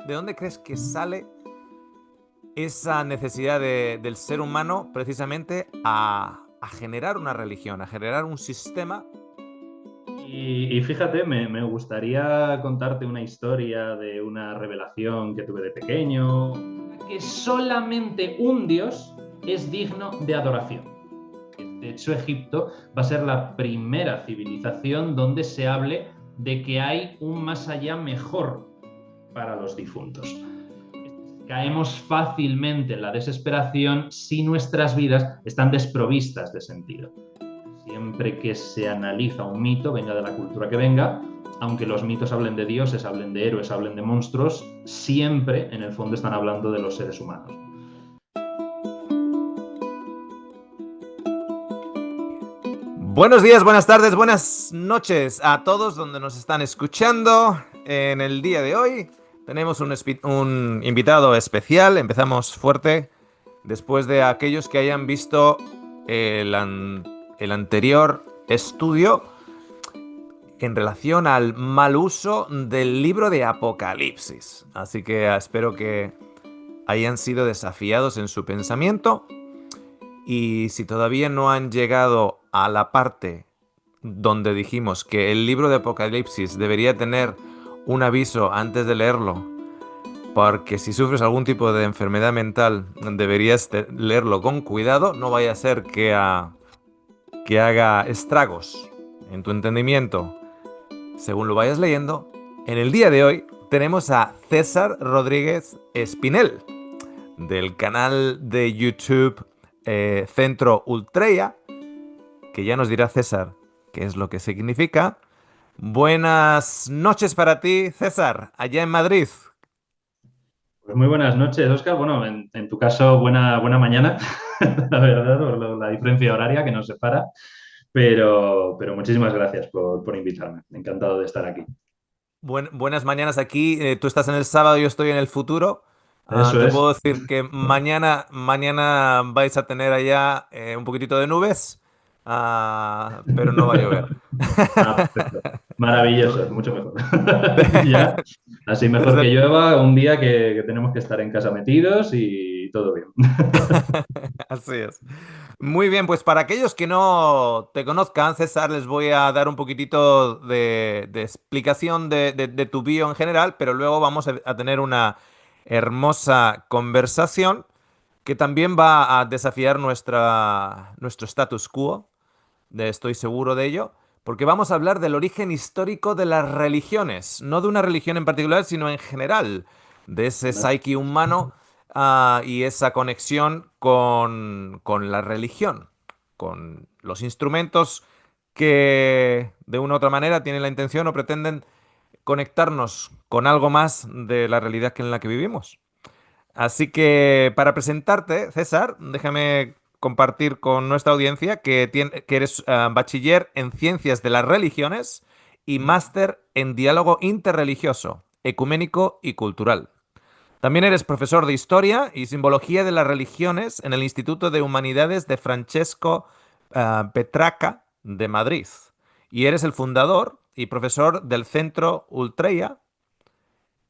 ¿De dónde crees que sale esa necesidad del ser humano precisamente a generar una religión, a generar un sistema? Y fíjate, me gustaría contarte una historia de una revelación que tuve de pequeño, que solamente un Dios es digno de adoración. De hecho, Egipto va a ser la primera civilización donde se hable de que hay un más allá mejor para los difuntos. Caemos fácilmente en la desesperación si nuestras vidas están desprovistas de sentido. Siempre que se analiza un mito, venga de la cultura que venga, aunque los mitos hablen de dioses, hablen de héroes, hablen de monstruos, siempre en el fondo están hablando de los seres humanos. Buenos días, buenas tardes, buenas noches a todos donde nos están escuchando. En el día de hoy tenemos un invitado especial. Empezamos fuerte después de aquellos que hayan visto el anterior estudio en relación al mal uso del libro de Apocalipsis. Así que espero que hayan sido desafiados en su pensamiento. Y si todavía no han llegado a la parte donde dijimos que el libro de Apocalipsis debería tener un aviso antes de leerlo, porque si sufres algún tipo de enfermedad mental deberías leerlo con cuidado, no vaya a ser que haga estragos en tu entendimiento según lo vayas leyendo. En el día de hoy tenemos a César Rodríguez Espinel, del canal de YouTube Centro Ultreya, que ya nos dirá César qué es lo que significa. Buenas noches para ti, César, allá en Madrid. Pues muy buenas noches, Óscar. Bueno, en tu caso, buena mañana, la verdad, por la diferencia horaria que nos separa. Pero muchísimas gracias por invitarme. Encantado de estar aquí. Buenas mañanas aquí. Tú estás en el sábado, yo estoy en el futuro. Eso Te es. puedo decir que mañana vais a tener allá un poquitito de nubes, pero no va a llover. Ah, perfecto. Maravilloso, mucho mejor. Ya, así mejor que llueva un día que tenemos que estar en casa metidos y todo bien. Así es. Muy bien, pues para aquellos que no te conozcan, César, les voy a dar un poquitito de explicación de tu bio en general, pero luego vamos a tener una hermosa conversación que también va a desafiar nuestro status quo, estoy seguro de ello, porque vamos a hablar del origen histórico de las religiones, no de una religión en particular, sino en general, de ese psyche humano y esa conexión con la religión, con los instrumentos que de una u otra manera tienen la intención o pretenden conectarnos con algo más de la realidad en la que vivimos. Así que para presentarte, César, déjame compartir con nuestra audiencia que eres bachiller en Ciencias de las Religiones y máster en Diálogo Interreligioso, Ecuménico y Cultural. También eres profesor de Historia y Simbología de las Religiones en el Instituto de Humanidades de Francesco Petrarca de Madrid. Y eres el fundador y profesor del Centro Ultreya,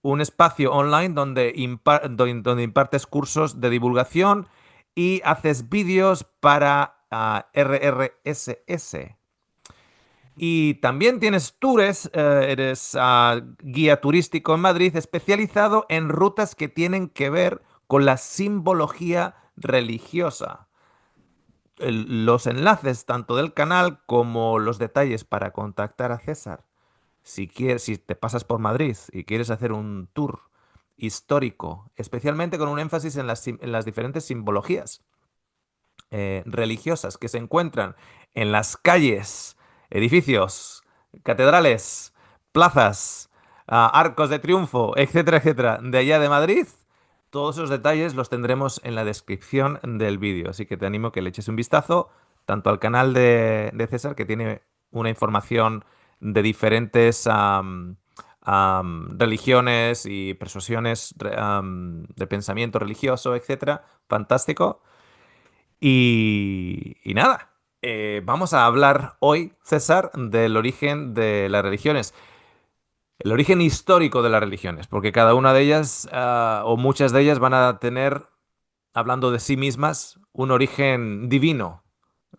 un espacio online donde impartes cursos de divulgación y haces vídeos para RRSS. Y también tienes tours, eres guía turístico en Madrid, especializado en rutas que tienen que ver con la simbología religiosa. Los enlaces tanto del canal como los detalles para contactar a César si te pasas por Madrid y quieres hacer un tour histórico, especialmente con un énfasis en las diferentes simbologías religiosas que se encuentran en las calles, edificios, catedrales, plazas, arcos de triunfo, etcétera, etcétera, de allá de Madrid, todos esos detalles los tendremos en la descripción del vídeo. Así que te animo a que le eches un vistazo tanto al canal de César, que tiene una información de diferentes religiones y persuasiones de pensamiento religioso, etcétera. Fantástico. Y nada, vamos a hablar hoy, César, del origen de las religiones. El origen histórico de las religiones, porque cada una de ellas, o muchas de ellas, van a tener, hablando de sí mismas, un origen divino.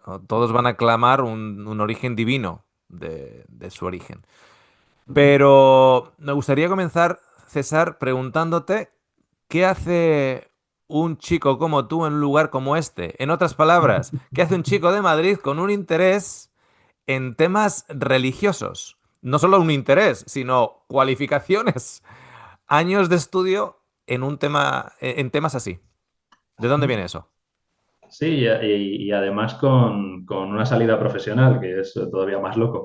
¿No? Todos van a clamar un origen divino de su origen. Pero me gustaría comenzar, César, preguntándote, ¿qué hace un chico como tú en un lugar como este? En otras palabras, ¿qué hace un chico de Madrid con un interés en temas religiosos? No solo un interés, sino cualificaciones, años de estudio en un tema, en temas así. ¿De dónde viene eso? Sí, y además con una salida profesional, que es todavía más loco.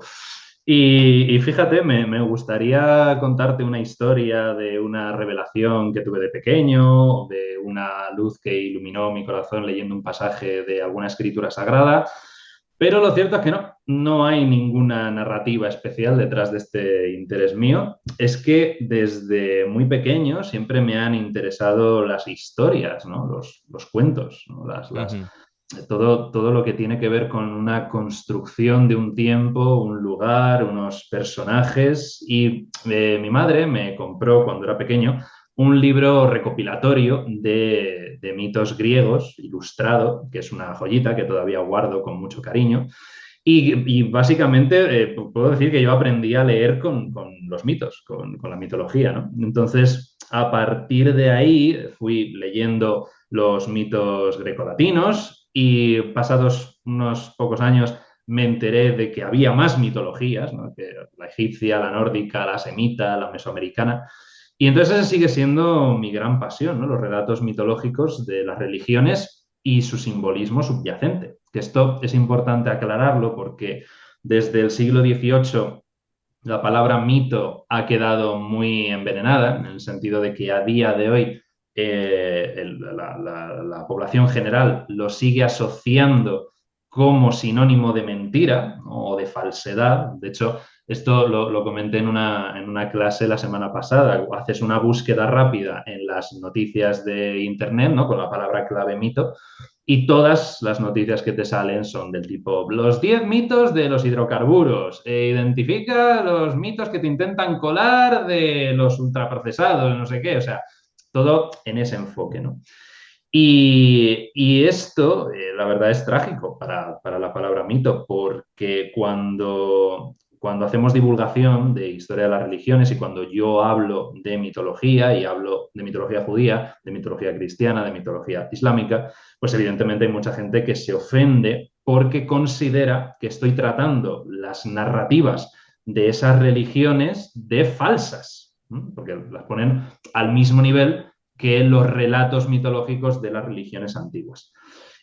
Y fíjate, me gustaría contarte una historia de una revelación que tuve de pequeño, de una luz que iluminó mi corazón leyendo un pasaje de alguna escritura sagrada, pero lo cierto es que no hay ninguna narrativa especial detrás de este interés mío. Es que desde muy pequeño siempre me han interesado las historias, ¿no? Los cuentos, ¿no? Ujú, Todo lo que tiene que ver con una construcción de un tiempo, un lugar, unos personajes. Y mi madre me compró cuando era pequeño un libro recopilatorio de mitos griegos, ilustrado, que es una joyita que todavía guardo con mucho cariño. Y básicamente puedo decir que yo aprendí a leer con los mitos, con la mitología, ¿no? Entonces, a partir de ahí fui leyendo los mitos grecolatinos y pasados unos pocos años me enteré de que había más mitologías, ¿no? Que la egipcia, la nórdica, la semita, la mesoamericana. Y entonces esa sigue siendo mi gran pasión, ¿no? Los relatos mitológicos de las religiones y su simbolismo subyacente. Que esto es importante aclararlo porque desde el siglo XVIII la palabra mito ha quedado muy envenenada, en el sentido de que a día de hoy la población general lo sigue asociando como sinónimo de mentira, ¿no? O de falsedad. De hecho, esto lo comenté en una clase la semana pasada. Haces una búsqueda rápida en las noticias de Internet, ¿no? Con la palabra clave mito y todas las noticias que te salen son del tipo los 10 mitos de los hidrocarburos, identifica los mitos que te intentan colar de los ultraprocesados, no sé qué, o sea, todo en ese enfoque, ¿no? Y esto, la verdad, es trágico para la palabra mito, porque cuando hacemos divulgación de historia de las religiones y cuando yo hablo de mitología y hablo de mitología judía, de mitología cristiana, de mitología islámica, pues evidentemente hay mucha gente que se ofende porque considera que estoy tratando las narrativas de esas religiones de falsas, ¿no? Porque las ponen al mismo nivel que los relatos mitológicos de las religiones antiguas.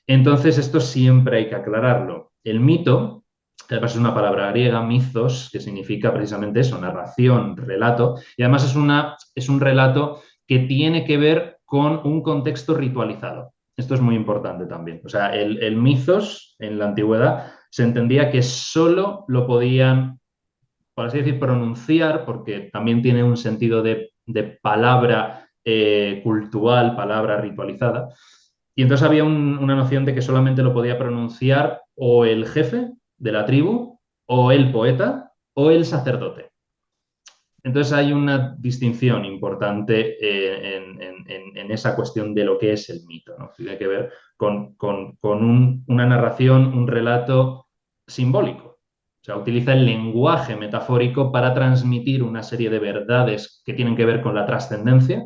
Entonces, esto siempre hay que aclararlo. El mito, que además es una palabra griega, mitos, que significa precisamente eso, narración, relato, y además es un relato que tiene que ver con un contexto ritualizado. Esto es muy importante también. O sea, el mitos en la antigüedad se entendía que solo lo podían, por así decir, pronunciar, porque también tiene un sentido de palabra cultural, palabra ritualizada. Y entonces había una noción de que solamente lo podía pronunciar o el jefe de la tribu, o el poeta, o el sacerdote. Entonces hay una distinción importante en esa cuestión de lo que es el mito, ¿no? Tiene que ver con una narración, un relato simbólico. O sea, utiliza el lenguaje metafórico para transmitir una serie de verdades que tienen que ver con la trascendencia,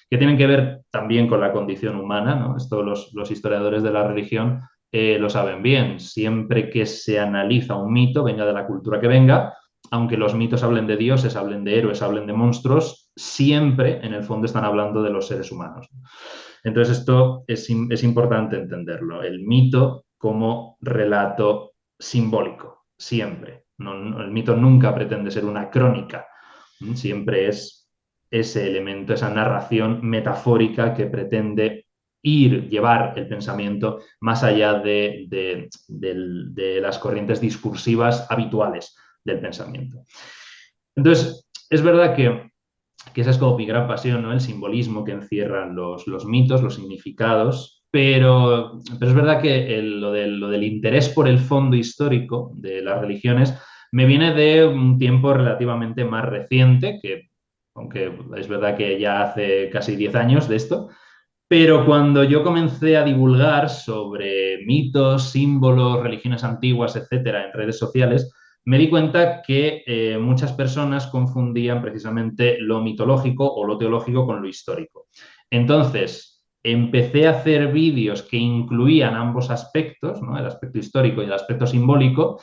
que tienen que ver también con la condición humana, ¿no? Esto los historiadores de la religión lo saben bien. Siempre que se analiza un mito, venga de la cultura que venga, aunque los mitos hablen de dioses, hablen de héroes, hablen de monstruos, siempre en el fondo están hablando de los seres humanos. Entonces esto es importante entenderlo, el mito como relato simbólico, siempre. El mito nunca pretende ser una crónica, siempre es ese elemento, esa narración metafórica que pretende llevar el pensamiento más allá de las corrientes discursivas habituales del pensamiento. Entonces, es verdad que esa es como mi gran pasión, ¿no? El simbolismo que encierran los mitos, los significados, pero es verdad que lo del interés por el fondo histórico de las religiones Me viene de un tiempo relativamente más reciente, que aunque es verdad que ya hace casi 10 años de esto, pero cuando yo comencé a divulgar sobre mitos, símbolos, religiones antiguas, etcétera, en redes sociales, me di cuenta que muchas personas confundían precisamente lo mitológico o lo teológico con lo histórico. Entonces, empecé a hacer vídeos que incluían ambos aspectos, ¿no? El aspecto histórico y el aspecto simbólico,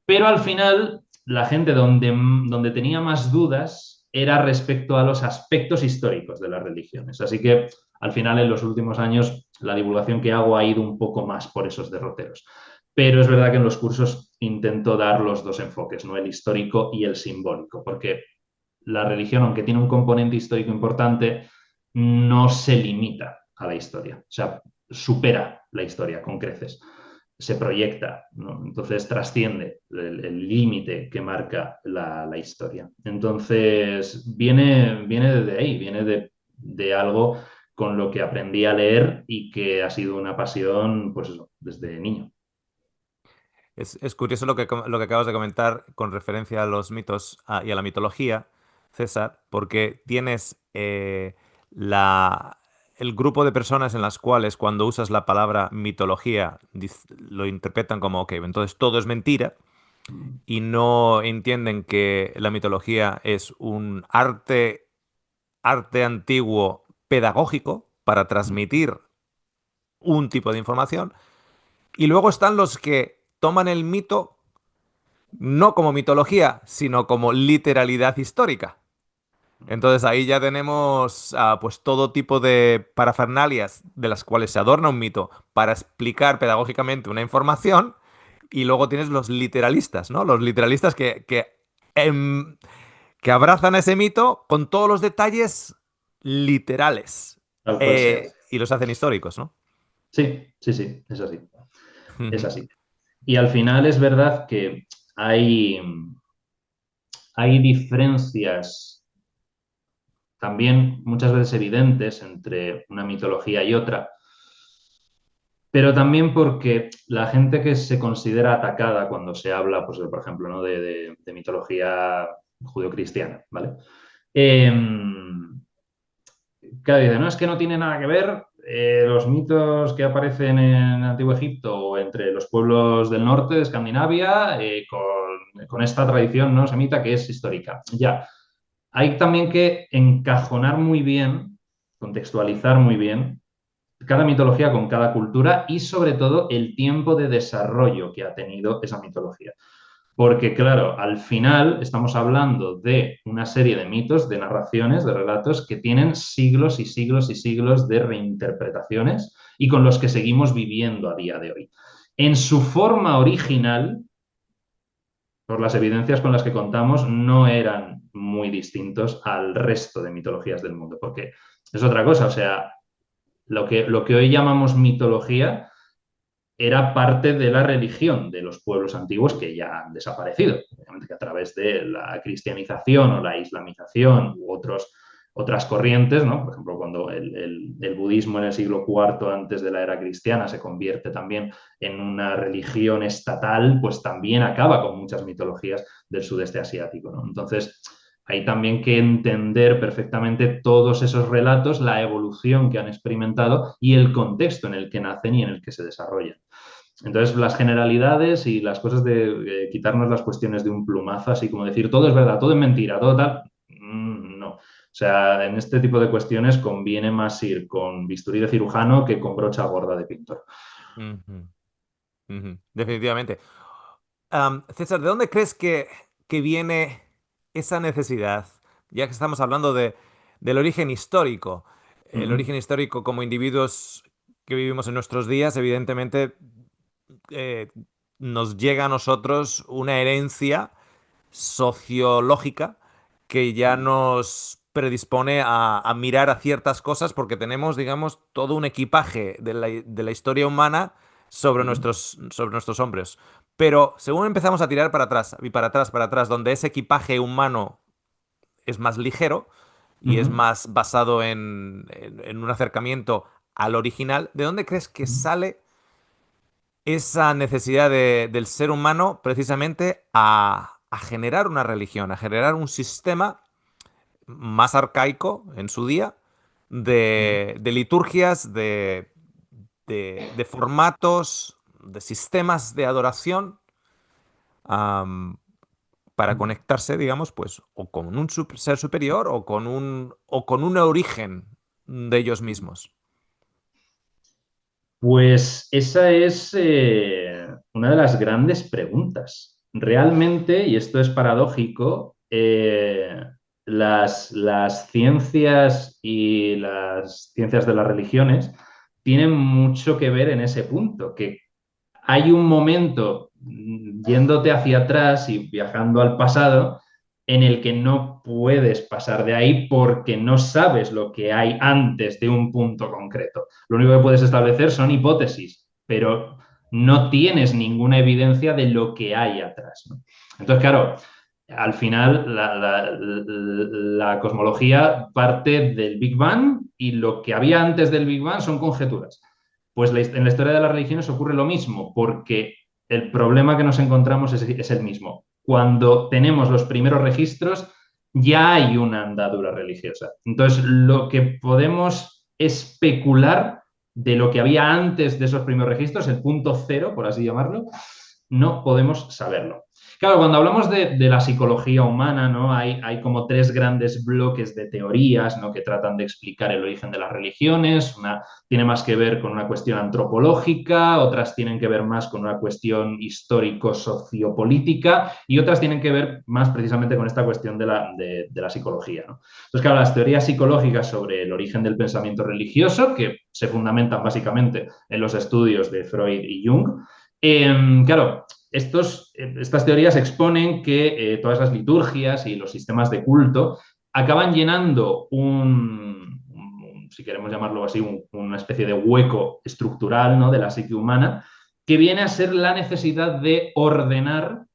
pero al final la gente donde tenía más dudas era respecto a los aspectos históricos de las religiones. Así que al final en los últimos años la divulgación que hago ha ido un poco más por esos derroteros. Pero es verdad que en los cursos intento dar los dos enfoques, ¿no? El histórico y el simbólico, porque la religión, aunque tiene un componente histórico importante, no se limita a la historia, o sea, supera la historia con creces, se proyecta, ¿no? Entonces trasciende el límite que marca la historia. Entonces viene desde ahí, viene de algo con lo que aprendí a leer y que ha sido una pasión, pues eso, desde niño. Es curioso lo que acabas de comentar con referencia a los mitos y a la mitología, César, porque tienes la, el grupo de personas en las cuales cuando usas la palabra mitología lo interpretan como, ok, entonces todo es mentira y no entienden que la mitología es un arte antiguo pedagógico para transmitir un tipo de información. Y luego están los que toman el mito no como mitología, sino como literalidad histórica. Entonces ahí ya tenemos pues todo tipo de parafernalias de las cuales se adorna un mito para explicar pedagógicamente una información y luego tienes los literalistas, ¿no? Los literalistas em, que abrazan ese mito con todos los detalles literales Tal cual sea. y los hacen históricos, ¿no? Sí, sí, sí, es así. Es así. Y al final es verdad que hay, hay diferencias también muchas veces evidentes entre una mitología y otra, pero también porque la gente que se considera atacada cuando se habla, pues, por ejemplo, ¿no? de mitología judeocristiana, ¿vale? Eh, Claro, dice, no, es que no tiene nada que ver los mitos que aparecen en el Antiguo Egipto o entre los pueblos del norte de Escandinavia con esta tradición no semita que es histórica. Ya, hay también que encajonar muy bien, contextualizar muy bien cada mitología con cada cultura y sobre todo el tiempo de desarrollo que ha tenido esa mitología. Porque, claro, al final estamos hablando de una serie de mitos, de narraciones, de relatos que tienen siglos y siglos y siglos de reinterpretaciones y con los que seguimos viviendo a día de hoy. En su forma original, por las evidencias con las que contamos, no eran muy distintos al resto de mitologías del mundo, porque es otra cosa, o sea, lo que hoy llamamos mitología era parte de la religión de los pueblos antiguos que ya han desaparecido. Obviamente que a través de la cristianización o la islamización u otras corrientes, ¿no? Por ejemplo, cuando el budismo en el siglo IV antes de la era cristiana se convierte también en una religión estatal, pues también acaba con muchas mitologías del sudeste asiático, ¿no? Entonces, hay también que entender perfectamente todos esos relatos, la evolución que han experimentado y el contexto en el que nacen y en el que se desarrollan. Entonces, las generalidades y las cosas de quitarnos las cuestiones de un plumazo, así como decir todo es verdad, todo es mentira, todo tal, no. O sea, en este tipo de cuestiones conviene más ir con bisturí de cirujano que con brocha gorda de pintor. Ujú, ujú, definitivamente. César, ¿de dónde crees que viene esa necesidad? Ya que estamos hablando del origen histórico. Uh El -huh. origen histórico como individuos que vivimos en nuestros días, evidentemente, eh, nos llega a nosotros una herencia sociológica que ya nos predispone a mirar a ciertas cosas porque tenemos, digamos, todo un equipaje de la historia humana Uh -huh. sobre nuestros hombros. Pero según empezamos a tirar para atrás, y para atrás, donde ese equipaje humano es más ligero Uh y es -huh. más basado en un acercamiento al original, ¿de dónde crees que sale esa necesidad del ser humano precisamente a generar una religión, a generar un sistema más arcaico en su día Mm. de liturgias, de formatos, de sistemas de adoración am, para conectarse, digamos, pues o con un ser superior o con un origen de ellos mismos. Pues esa es una de las grandes preguntas. Realmente, y esto es paradójico, las ciencias y las ciencias de las religiones tienen mucho que ver en ese punto, que hay un momento yéndote hacia atrás y viajando al pasado en el que no puedes pasar de ahí porque no sabes lo que hay antes de un punto concreto. Lo único que puedes establecer son hipótesis, pero no tienes ninguna evidencia de lo que hay atrás, ¿no? Entonces, claro, al final la cosmología parte del Big Bang y lo que había antes del Big Bang son conjeturas. Pues en la historia de las religiones ocurre lo mismo, porque el problema que nos encontramos es el mismo. Cuando tenemos los primeros registros, ya hay una andadura religiosa. Entonces, lo que podemos especular de lo que había antes de esos primeros registros, el punto cero, por así llamarlo, no podemos saberlo. Claro, cuando hablamos de la psicología humana, ¿no? Hay como tres grandes bloques de teorías, ¿no? Que tratan de explicar el origen de las religiones. Una tiene más que ver con una cuestión antropológica, otras tienen que ver más con una cuestión histórico-sociopolítica y otras tienen que ver más precisamente con esta cuestión de la psicología, ¿no? Entonces, claro, las teorías psicológicas sobre el origen del pensamiento religioso, que se fundamentan básicamente en los estudios de Freud y Jung, claro, estas teorías exponen que todas las liturgias y los sistemas de culto acaban llenando si queremos llamarlo así, una especie de hueco estructural, ¿no? De la psique humana, que viene a ser la necesidad de ordenar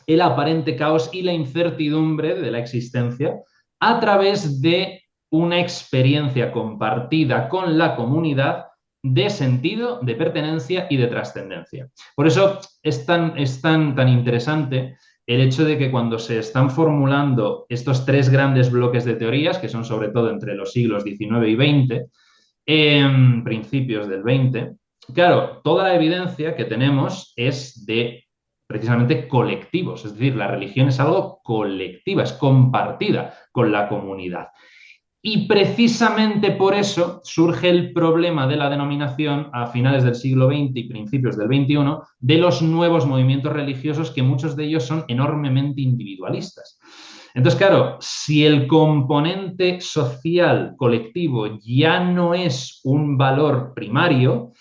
el aparente caos y la incertidumbre de la existencia a través de una experiencia compartida con la comunidad de sentido, de pertenencia y de trascendencia. Por eso tan interesante el hecho de que cuando se están formulando estos tres grandes bloques de teorías, que son sobre todo entre los siglos XIX y XX, en principios del XX, claro, toda la evidencia que tenemos es de precisamente colectivos, es decir, la religión es algo colectiva, es compartida con la comunidad. Y precisamente por eso surge el problema de la denominación a finales del siglo XX y principios del XXI de los nuevos movimientos religiosos, que muchos de ellos son enormemente individualistas. Entonces, claro, si el componente social colectivo ya no es un valor primario,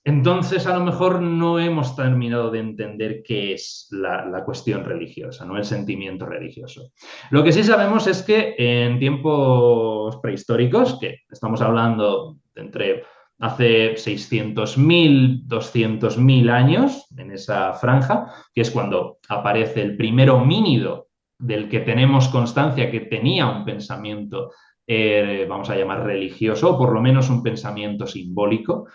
entonces a lo mejor no hemos terminado de entender qué es la cuestión religiosa, ¿no? El sentimiento religioso. Lo que sí sabemos es que en tiempos prehistóricos, que estamos hablando entre hace 600.000, 200.000 años, en esa franja, que es cuando aparece el primer homínido del que tenemos constancia que tenía un pensamiento, vamos a llamar religioso, o por lo menos un pensamiento simbólico,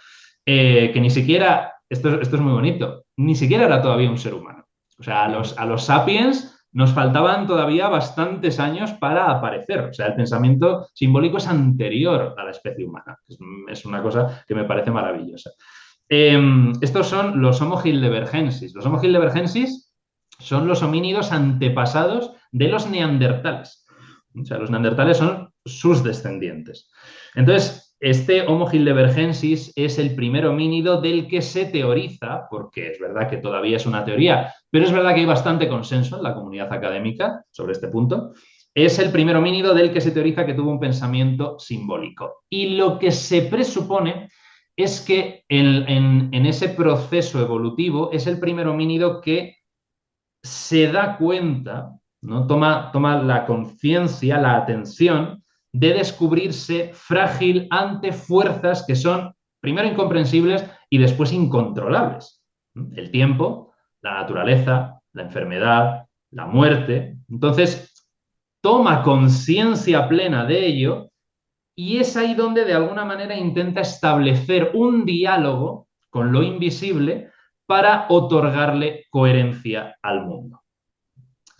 que ni siquiera, esto es muy bonito, ni siquiera era todavía un ser humano. O sea, a los sapiens nos faltaban todavía bastantes años para aparecer. O sea, el pensamiento simbólico es anterior a la especie humana. Es una cosa que me parece maravillosa. Estos son los Homo heidelbergensis. Los Homo heidelbergensis son los homínidos antepasados de los neandertales. O sea, los neandertales son sus descendientes. Entonces, este Homo heidelbergensis es el primer homínido del que se teoriza, porque es verdad que todavía es una teoría, pero es verdad que hay bastante consenso en la comunidad académica sobre este punto. Es el primer homínido del que se teoriza que tuvo un pensamiento simbólico. Y lo que se presupone es que en ese proceso evolutivo es el primer homínido que se da cuenta, ¿no? Toma la conciencia, la atención de descubrirse frágil ante fuerzas que son primero incomprensibles y después incontrolables. El tiempo, la naturaleza, la enfermedad, la muerte. Entonces, toma conciencia plena de ello y es ahí donde de alguna manera intenta establecer un diálogo con lo invisible para otorgarle coherencia al mundo.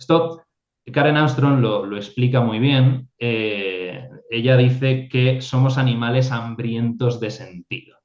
Esto Karen Armstrong lo explica muy bien. Ella dice que somos animales hambrientos de sentido,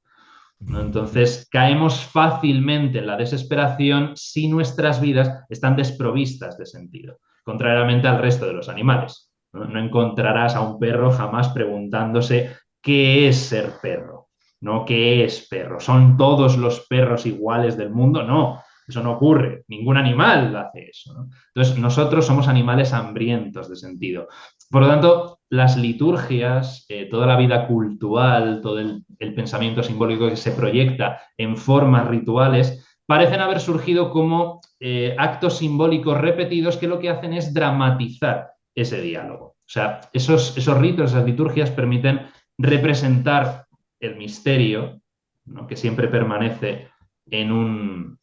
¿no? Entonces, caemos fácilmente en la desesperación si nuestras vidas están desprovistas de sentido, contrariamente al resto de los animales. No, no encontrarás a un perro jamás preguntándose qué es ser perro, ¿no? ¿Qué es perro? ¿Son todos los perros iguales del mundo? No, eso no ocurre. Ningún animal hace eso, ¿no? Entonces, nosotros somos animales hambrientos de sentido. Por lo tanto, las liturgias, toda la vida cultural, todo el pensamiento simbólico que se proyecta en formas rituales, parecen haber surgido como actos simbólicos repetidos que lo que hacen es dramatizar ese diálogo. O sea, esos ritos, esas liturgias permiten representar el misterio, ¿no? Que siempre permanece en un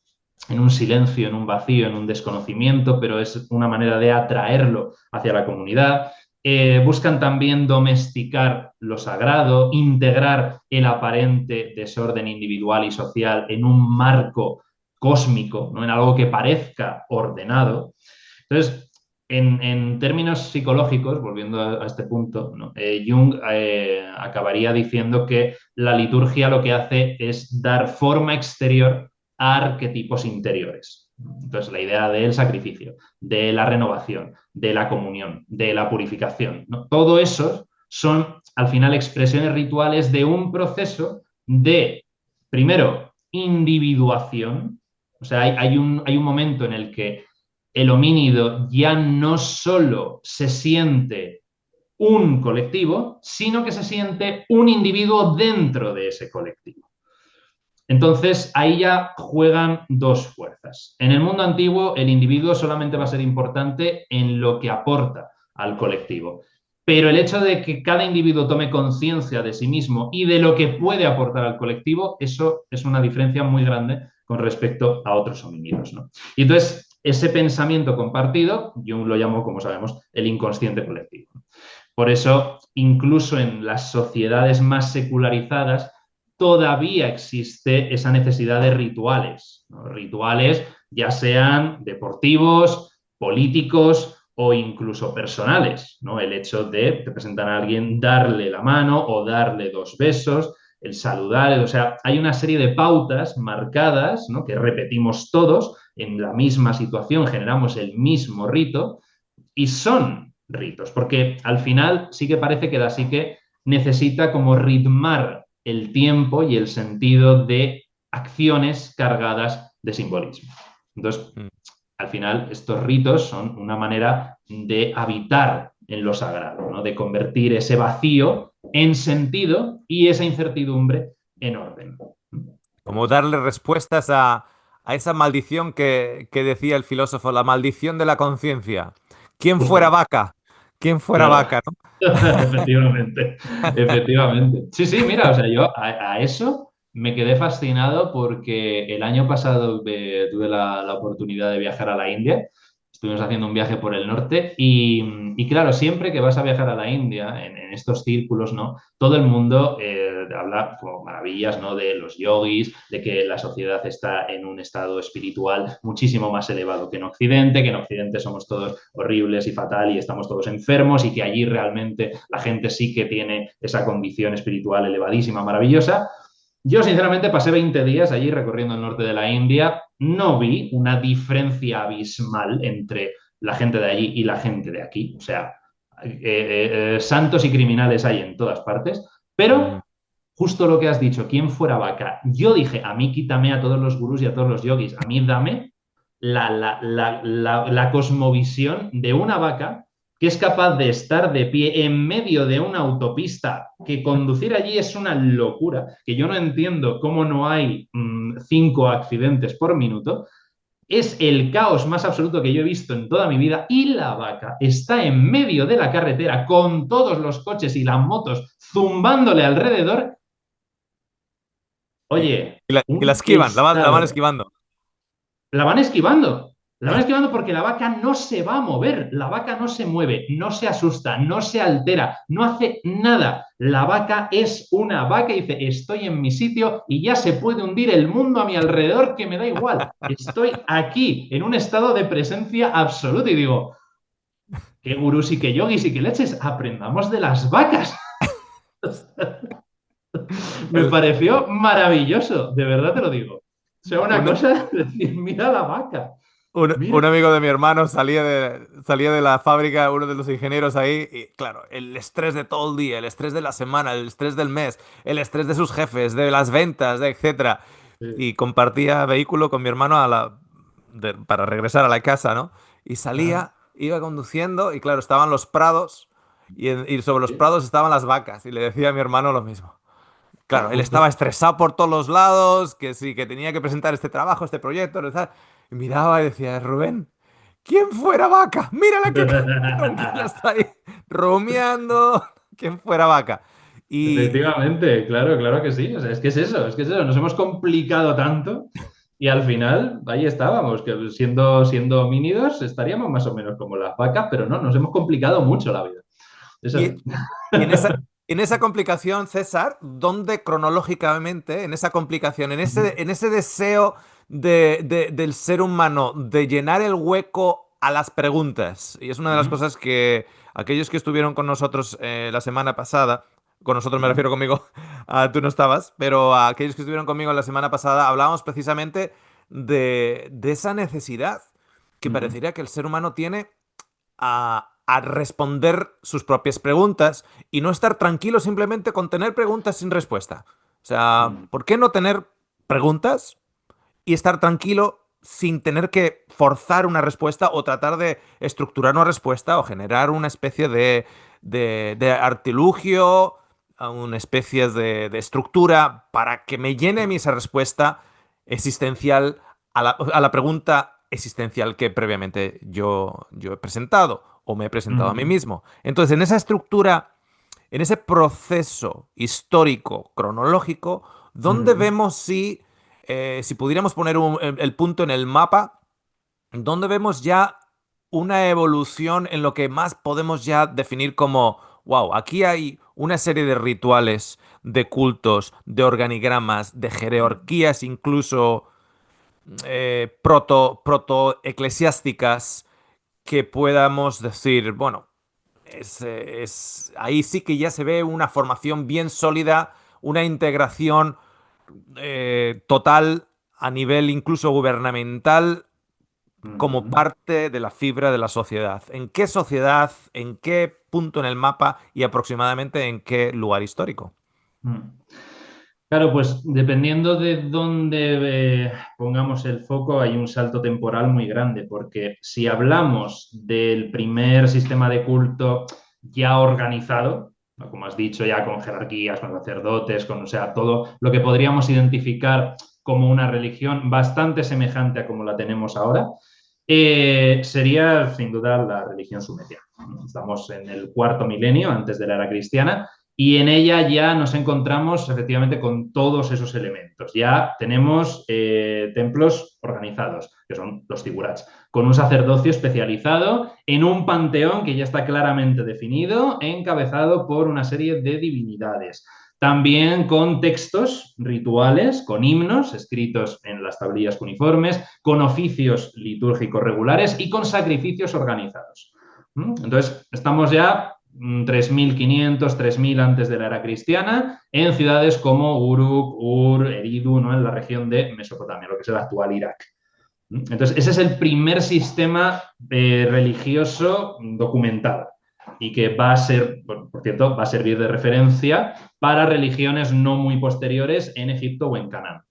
silencio, en un vacío, en un desconocimiento, pero es una manera de atraerlo hacia la comunidad. Buscan también domesticar lo sagrado, integrar el aparente desorden individual y social en un marco cósmico, ¿no? En algo que parezca ordenado. Entonces, en términos psicológicos, volviendo a este punto, ¿no? Jung acabaría diciendo que la liturgia lo que hace es dar forma exterior a arquetipos interiores. Entonces, la idea del sacrificio, de la renovación, de la comunión, de la purificación, ¿no? Todo eso son, al final, expresiones rituales de un proceso de, primero, individuación. O sea, hay un momento en el que el homínido ya no solo se siente un colectivo, sino que se siente un individuo dentro de ese colectivo. Entonces, ahí ya juegan dos fuerzas. En el mundo antiguo, el individuo solamente va a ser importante en lo que aporta al colectivo. Pero el hecho de que cada individuo tome conciencia de sí mismo y de lo que puede aportar al colectivo, eso es una diferencia muy grande con respecto a otros homínidos, ¿no? Y entonces, ese pensamiento compartido, yo lo llamo, como sabemos, el inconsciente colectivo. Por eso, incluso en las sociedades más secularizadas, todavía existe esa necesidad de rituales, ¿no? Rituales ya sean deportivos, políticos o incluso personales, ¿no? El hecho de presentar a alguien, darle la mano o darle dos besos, el saludar, o sea, hay una serie de pautas marcadas, ¿no? Que repetimos todos en la misma situación, generamos el mismo rito y son ritos, porque al final sí que parece que la psique necesita como ritmar el tiempo y el sentido de acciones cargadas de simbolismo. Entonces, Mm. al final, estos ritos son una manera de habitar en lo sagrado, ¿no? De convertir ese vacío en sentido y esa incertidumbre en orden. Como darle respuestas a esa maldición que decía el filósofo, la maldición de la conciencia. ¿Quién fuera Justamente, vaca? ¿Quién fuera claro. vaca, no? Efectivamente, efectivamente. Sí, sí, mira, o sea, yo a eso me quedé fascinado porque el año pasado tuve la oportunidad de viajar a la India. Estuvimos haciendo un viaje por el norte y claro, siempre que vas a viajar a la India, en estos círculos, ¿no? Todo el mundo habla como maravillas, ¿no? De los yogis, de que la sociedad está en un estado espiritual muchísimo más elevado que en Occidente somos todos horribles y fatal y estamos todos enfermos y que allí realmente la gente sí que tiene esa condición espiritual elevadísima, maravillosa. Yo, sinceramente, pasé 20 días allí recorriendo el norte de la India. No vi una diferencia abismal entre la gente de allí y la gente de aquí. O sea, santos y criminales hay en todas partes. Mm. Pero justo lo que has dicho, ¿quién fuera vaca? Yo dije, a mí quítame a todos los gurús y a todos los yogis. A mí dame la cosmovisión de una vaca que es capaz de estar de pie en medio de una autopista, que conducir allí es una locura, que yo no entiendo cómo no hay 5 accidentes por minuto. Es el caos más absoluto que yo he visto en toda mi vida y la vaca está en medio de la carretera con todos los coches y las motos zumbándole alrededor. Y, Oye, y la un esquivan, la van estado. esquivando. La van esquivando. La van esquivando porque la vaca no se va a mover, la vaca no se mueve, no se asusta, no se altera, no hace nada. La vaca es una vaca y dice, estoy en mi sitio y ya se puede hundir el mundo a mi alrededor, que me da igual. Estoy aquí, en un estado de presencia absoluta. Y digo, qué gurús y qué yogis y qué leches, aprendamos de las vacas. Me El- pareció maravilloso, de verdad te lo digo. O sea, una un, cosa, decir, mira la vaca, mira. un amigo de mi hermano salía de la fábrica, uno de los ingenieros ahí, y claro, el estrés de todo el día, el estrés de la semana, el estrés del mes, el estrés de sus jefes, de las ventas, de etcétera. Sí, Y compartía vehículo con mi hermano para regresar a la casa, ¿no? Y ajá, salía, iba conduciendo, y claro, estaban los prados, y sobre los sí, prados estaban las vacas, y le decía a mi hermano lo mismo. Claro, él justo. estaba estresado por todos los lados, que sí, que tenía que presentar este trabajo, este proyecto, tal. Y miraba y decía, Rubén, ¿quién fuera vaca? Mírala que tranquila está ahí, rumiando, ¿quién fuera vaca? Y Efectivamente, claro, claro que sí. O sea, es que es eso. Nos hemos complicado tanto y al final ahí estábamos, que siendo homínidos estaríamos más o menos como las vacas, pero no, nos hemos complicado mucho la vida. Es Y, así. y en esa complicación, César, ¿dónde cronológicamente, en esa complicación, en ese deseo del ser humano de llenar el hueco a las preguntas? Y es una de las Ujú, cosas que aquellos que estuvieron con nosotros la semana pasada, con nosotros me ujú, refiero conmigo, tú no estabas, pero a aquellos que estuvieron conmigo la semana pasada, hablábamos precisamente de esa necesidad que ujú, parecería que el ser humano tiene a responder sus propias preguntas y no estar tranquilo simplemente con tener preguntas sin respuesta. O sea, ujú, ¿por qué no tener preguntas y estar tranquilo sin tener que forzar una respuesta o tratar de estructurar una respuesta o generar una especie de artilugio, una especie de estructura para que me llene a mí esa respuesta existencial a la pregunta existencial que previamente yo he presentado o me he presentado a mí ujú, mismo? Entonces, en esa estructura, en ese proceso histórico, cronológico, ¿dónde ujú, vemos si pudiéramos poner el punto en el mapa, dónde vemos ya una evolución en lo que más podemos ya definir como, wow, aquí hay una serie de rituales, de cultos, de organigramas, de jerarquías incluso proto eclesiásticas que podamos decir, bueno, ahí sí que ya se ve una formación bien sólida, una integración total a nivel incluso gubernamental como ujú, parte de la fibra de la sociedad. ¿En qué sociedad, en qué punto en el mapa y aproximadamente en qué lugar histórico? ujú. Claro, pues dependiendo de dónde pongamos el foco, hay un salto temporal muy grande, porque si hablamos del primer sistema de culto ya organizado, ¿no? Como has dicho, ya con jerarquías, con sacerdotes, con, o sea, todo lo que podríamos identificar como una religión bastante semejante a como la tenemos ahora, sería sin duda la religión sumeria. Estamos en el cuarto milenio antes de la era cristiana y en ella ya nos encontramos efectivamente con todos esos elementos. Ya tenemos templos organizados, que son los zigurats, con un sacerdocio especializado en un panteón que ya está claramente definido, encabezado por una serie de divinidades. También con textos rituales, con himnos escritos en las tablillas cuneiformes, con oficios litúrgicos regulares y con sacrificios organizados. Entonces, estamos ya 3500, 3000 antes de la era cristiana, en ciudades como Uruk, Ur, Eridu, ¿no? En la región de Mesopotamia, lo que es el actual Irak. Entonces, ese es el primer sistema religioso documentado y que va a ser, por cierto, va a servir de referencia para religiones no muy posteriores en Egipto o en Canaán.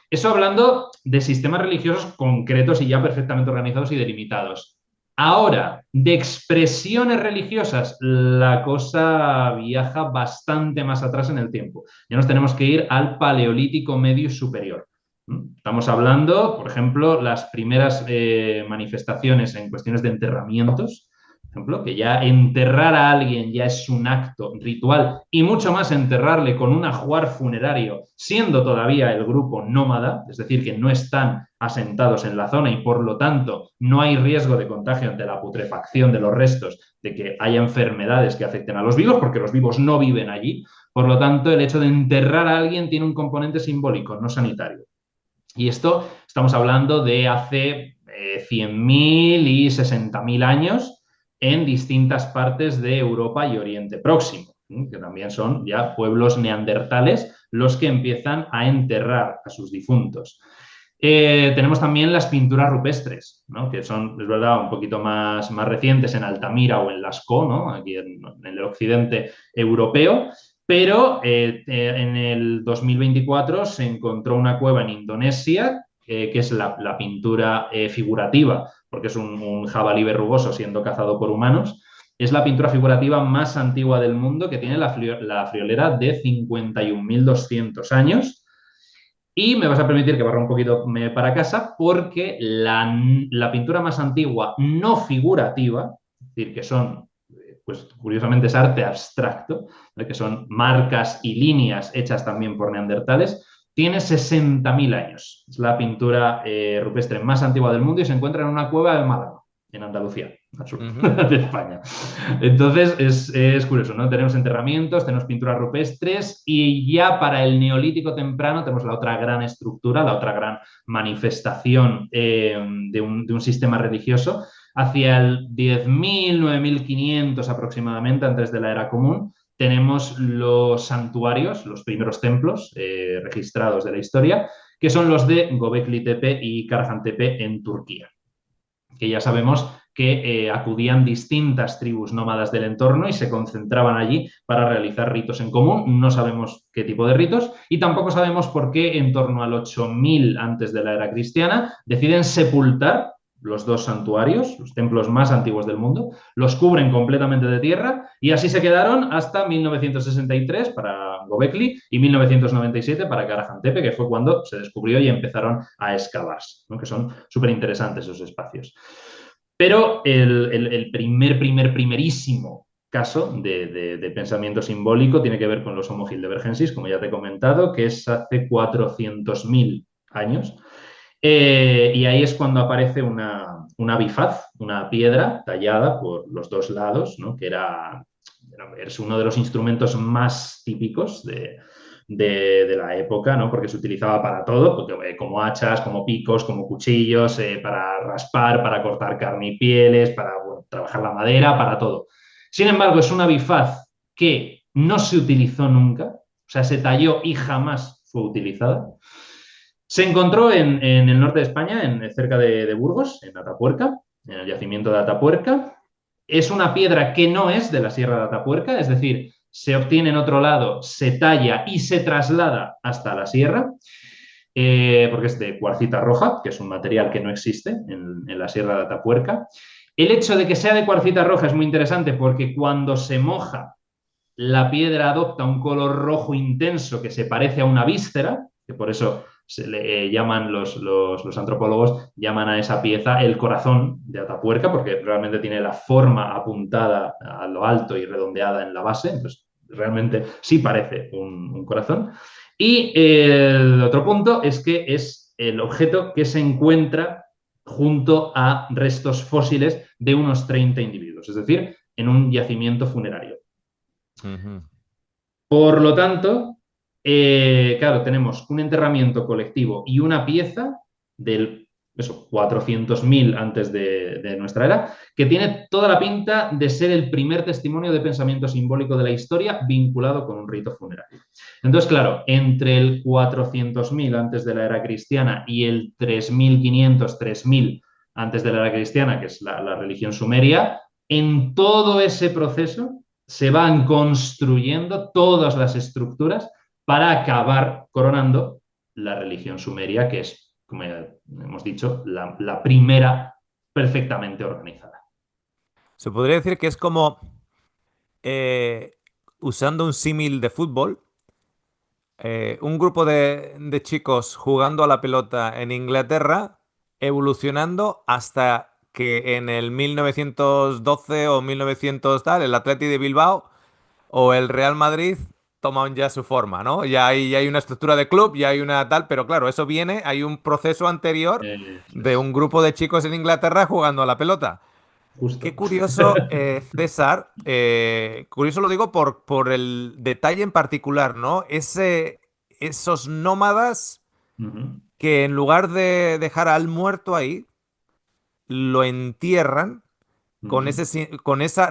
Eso hablando de sistemas religiosos concretos y ya perfectamente organizados y delimitados. Ahora, de expresiones religiosas, la cosa viaja bastante más atrás en el tiempo. Ya nos tenemos que ir al Paleolítico Medio Superior. Estamos hablando, por ejemplo, las primeras manifestaciones en cuestiones de enterramientos por ejemplo, que ya enterrar a alguien ya es un acto ritual y mucho más enterrarle con un ajuar funerario, siendo todavía el grupo nómada, es decir, que no están asentados en la zona y por lo tanto no hay riesgo de contagio ante la putrefacción de los restos, de que haya enfermedades que afecten a los vivos, porque los vivos no viven allí. Por lo tanto, el hecho de enterrar a alguien tiene un componente simbólico, no sanitario. Y esto estamos hablando de hace 100.000 y 60.000 años en distintas partes de Europa y Oriente Próximo, que también son ya pueblos neandertales los que empiezan a enterrar a sus difuntos. Tenemos también las pinturas rupestres, ¿no? Que son, es verdad, un poquito más recientes en Altamira o en Lascaux, ¿no? Aquí en el occidente europeo, pero en el 2024 se encontró una cueva en Indonesia, que es la pintura figurativa, porque es un jabalí verrugoso siendo cazado por humanos. Es la pintura figurativa más antigua del mundo, que tiene la friolera de 51.200 años. Y me vas a permitir que barra un poquito para casa porque la pintura más antigua no figurativa, es decir, que son, pues curiosamente es arte abstracto, ¿no? Que son marcas y líneas hechas también por neandertales, tiene 60.000 años. Es la pintura rupestre más antigua del mundo y se encuentra en una cueva de Málaga, en Andalucía, al sur Ujú. de España. Entonces es curioso, ¿no? Tenemos enterramientos, tenemos pinturas rupestres y ya para el neolítico temprano tenemos la otra gran estructura, la otra gran manifestación de un sistema religioso. Hacia el 10.000, 9.500 aproximadamente, antes de la era común, tenemos los santuarios, los primeros templos registrados de la historia, que son los de Göbekli Tepe y Karahan Tepe en Turquía, que ya sabemos que acudían distintas tribus nómadas del entorno y se concentraban allí para realizar ritos en común. No sabemos qué tipo de ritos y tampoco sabemos por qué en torno al 8000 antes de la era cristiana deciden sepultar los dos santuarios, los templos más antiguos del mundo, los cubren completamente de tierra y así se quedaron hasta 1963 para Göbekli y 1997 para Karahan Tepe, que fue cuando se descubrió y empezaron a excavarse, ¿no? Que son súper interesantes esos espacios. Pero el primerísimo caso de pensamiento simbólico tiene que ver con los Homo heidelbergensis, como ya te he comentado, que es hace 400.000 años. Y ahí es cuando aparece una bifaz, una piedra tallada por los dos lados, ¿no? Que es uno de los instrumentos más típicos de la época, ¿no? Porque se utilizaba para todo, porque, como hachas, como picos, como cuchillos, para raspar, para cortar carne y pieles, para bueno, trabajar la madera, para todo. Sin embargo, es una bifaz que no se utilizó nunca, o sea, se talló y jamás fue utilizada. Se encontró en el norte de España, cerca de Burgos, en Atapuerca, en el yacimiento de Atapuerca. Es una piedra que no es de la Sierra de Atapuerca, es decir, se obtiene en otro lado, se talla y se traslada hasta la sierra, porque es de cuarcita roja, que es un material que no existe en la Sierra de Atapuerca. El hecho de que sea de cuarcita roja es muy interesante porque cuando se moja, la piedra adopta un color rojo intenso que se parece a una víscera, que por eso se le llaman los antropólogos, llaman a esa pieza el corazón de Atapuerca, porque realmente tiene la forma apuntada a lo alto y redondeada en la base, entonces realmente sí parece un corazón. Y el otro punto es que es el objeto que se encuentra junto a restos fósiles de unos 30 individuos, es decir, en un yacimiento funerario. Ujú. Por lo tanto, claro, tenemos un enterramiento colectivo y una pieza del 400.000 antes de nuestra era, que tiene toda la pinta de ser el primer testimonio de pensamiento simbólico de la historia vinculado con un rito funerario. Entonces, claro, entre el 400.000 antes de la era cristiana y el 3.500, 3.000 antes de la era cristiana, que es la religión sumeria, en todo ese proceso se van construyendo todas las estructuras para acabar coronando la religión sumeria, que es, como ya hemos dicho, la primera perfectamente organizada. Se podría decir que es como, eh, usando un símil de fútbol, un grupo de chicos jugando a la pelota en Inglaterra, evolucionando hasta que en el 1912 o 1900 tal, el Atleti de Bilbao o el Real Madrid toman ya su forma, ¿no? Ya hay una estructura de club, ya hay una tal, pero claro, eso viene, hay un proceso anterior Eso de es, un grupo de chicos en Inglaterra jugando a la pelota. Qué justo. curioso, César, curioso lo digo por el detalle en particular, ¿no? Esos nómadas Ujú, que en lugar de dejar al muerto ahí, lo entierran con ujú, con esa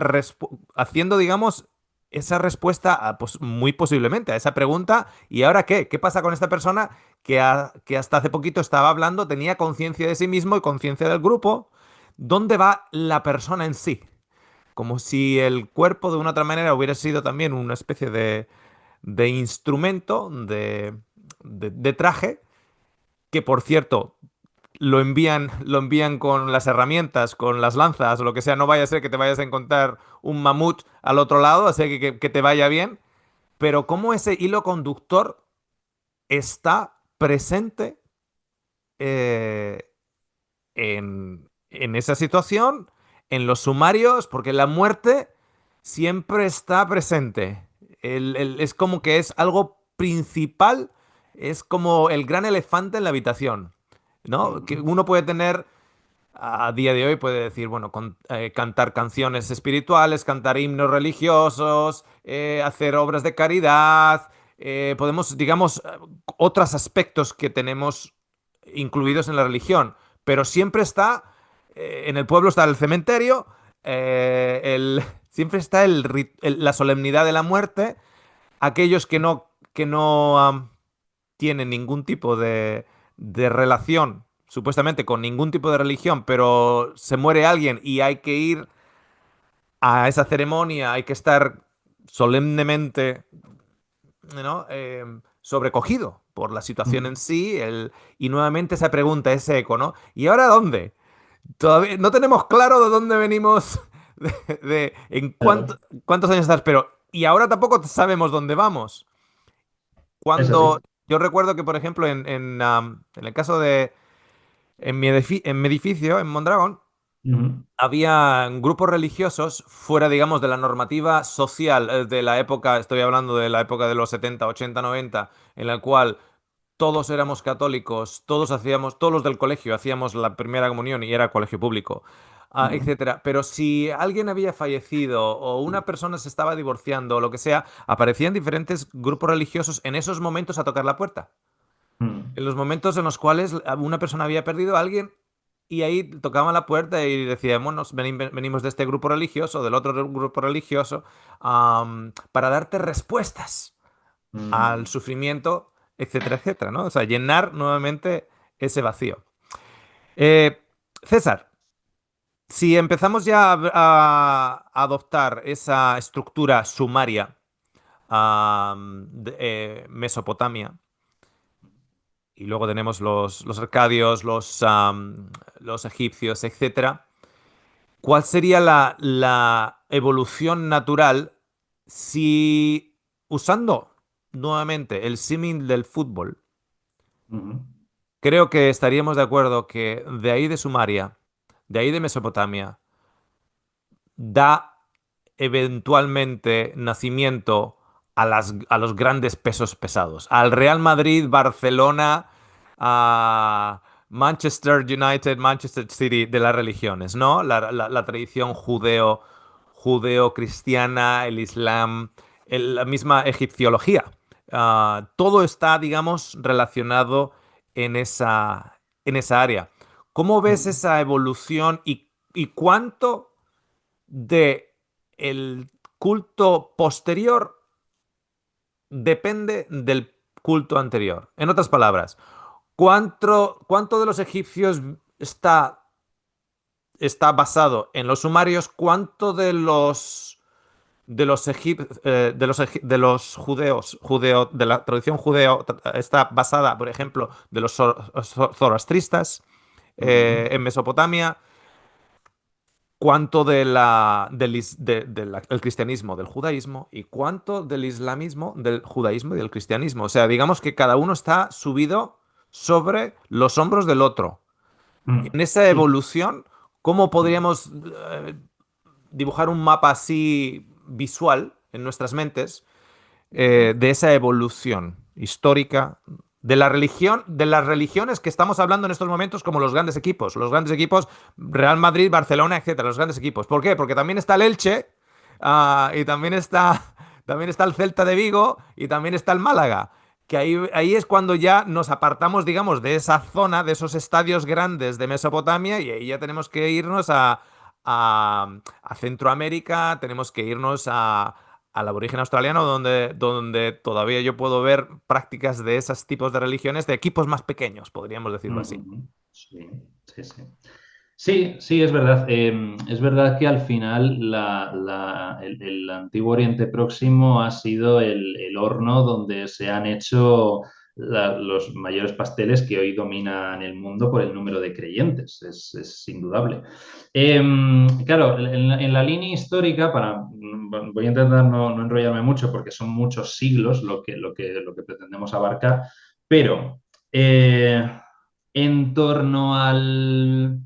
haciendo, digamos, esa respuesta pues, muy posiblemente a esa pregunta. ¿Y ahora qué? ¿Qué pasa con esta persona que hasta hace poquito estaba hablando, tenía conciencia de sí mismo y conciencia del grupo? ¿Dónde va la persona en sí? Como si el cuerpo de una otra manera hubiera sido también una especie de instrumento, de traje, que por cierto lo envían con las herramientas, con las lanzas o lo que sea. No vaya a ser que te vayas a encontrar un mamut al otro lado, así que te vaya bien. Pero cómo ese hilo conductor está presente eh, en esa situación, en los sumarios, porque la muerte siempre está presente. Es como que es algo principal, es como el gran elefante en la habitación, ¿no? Que ujú, uno puede tener a día de hoy puede decir, bueno, cantar canciones espirituales, cantar himnos religiosos, hacer obras de caridad, podemos, digamos, otros aspectos que tenemos incluidos en la religión, pero siempre está, en el pueblo está el cementerio, siempre está la solemnidad de la muerte, aquellos que no tienen ningún tipo de relación, supuestamente con ningún tipo de religión, pero se muere alguien y hay que ir a esa ceremonia, hay que estar solemnemente, ¿no? Sobrecogido por la situación ujú. en sí, y nuevamente esa pregunta, ese eco, ¿no? ¿Y ahora dónde? Todavía no tenemos claro de dónde venimos, en Claro, cuántos años estás, pero y ahora tampoco sabemos dónde vamos. es Cuando así. yo recuerdo que, por ejemplo, en el caso de en mi edificio, en Mondragón, Ujú, había grupos religiosos fuera, digamos, de la normativa social de la época, estoy hablando de la época de los 70 80 90 en la cual todos éramos católicos, todos los del colegio hacíamos la primera comunión y era colegio público, ujú, etcétera. Pero si alguien había fallecido o una persona se estaba divorciando o lo que sea, aparecían diferentes grupos religiosos en esos momentos a tocar la puerta. ujú, En los momentos en los cuales una persona había perdido a alguien y ahí tocaban la puerta y decían, bueno, venimos de este grupo religioso, del otro grupo religioso, para darte respuestas al ujú. sufrimiento, etcétera, etcétera, ¿no? O sea, llenar nuevamente ese vacío. Eh, César, si empezamos ya a adoptar esa estructura sumaria, Mesopotamia, y luego tenemos los arcadios, los egipcios, etcétera. ¿Cuál sería la evolución natural si, usando nuevamente el símil del fútbol, Ujú, creo que estaríamos de acuerdo que de ahí de Sumaria, de ahí de Mesopotamia, da eventualmente nacimiento a los grandes pesos pesados, al Real Madrid, Barcelona, a Manchester United, Manchester City de las religiones, ¿no? La tradición judeo-cristiana, el Islam, la misma egipciología. Todo está, digamos, relacionado en esa área. ¿Cómo ves ujú. esa evolución y cuánto de el culto posterior depende del culto anterior? En otras palabras, ¿cuánto de los egipcios está basado en los sumarios? ¿Cuánto de los judeos, de la tradición judeo está basada, por ejemplo, de los zoroastristas Ujú, en Mesopotamia? ¿Cuánto el cristianismo del judaísmo y cuánto del islamismo del judaísmo y del cristianismo? O sea, digamos que cada uno está subido sobre los hombros del otro. ujú. En esa Sí, evolución, ¿Cómo podríamos dibujar un mapa así visual en nuestras mentes de esa evolución histórica de la religión, de las religiones que estamos hablando en estos momentos como los grandes equipos Real Madrid, Barcelona, etcétera, los grandes equipos? ¿Por qué? Porque también está el Elche y también está el Celta de Vigo y también está el Málaga. Que ahí es cuando ya nos apartamos, digamos, de esa zona, de esos estadios grandes de Mesopotamia, y ahí ya tenemos que irnos a Centroamérica, tenemos que irnos al aborigen australiano, donde todavía yo puedo ver prácticas de esos tipos de religiones de equipos más pequeños, podríamos decirlo así. Ujú. Sí, sí, sí. Sí, sí, es verdad. Es verdad que al final el antiguo Oriente Próximo ha sido el horno donde se han hecho los mayores pasteles que hoy dominan el mundo por el número de creyentes. Es indudable. Claro, en la línea histórica, voy a intentar no enrollarme mucho porque son muchos siglos lo que pretendemos abarcar, pero en torno al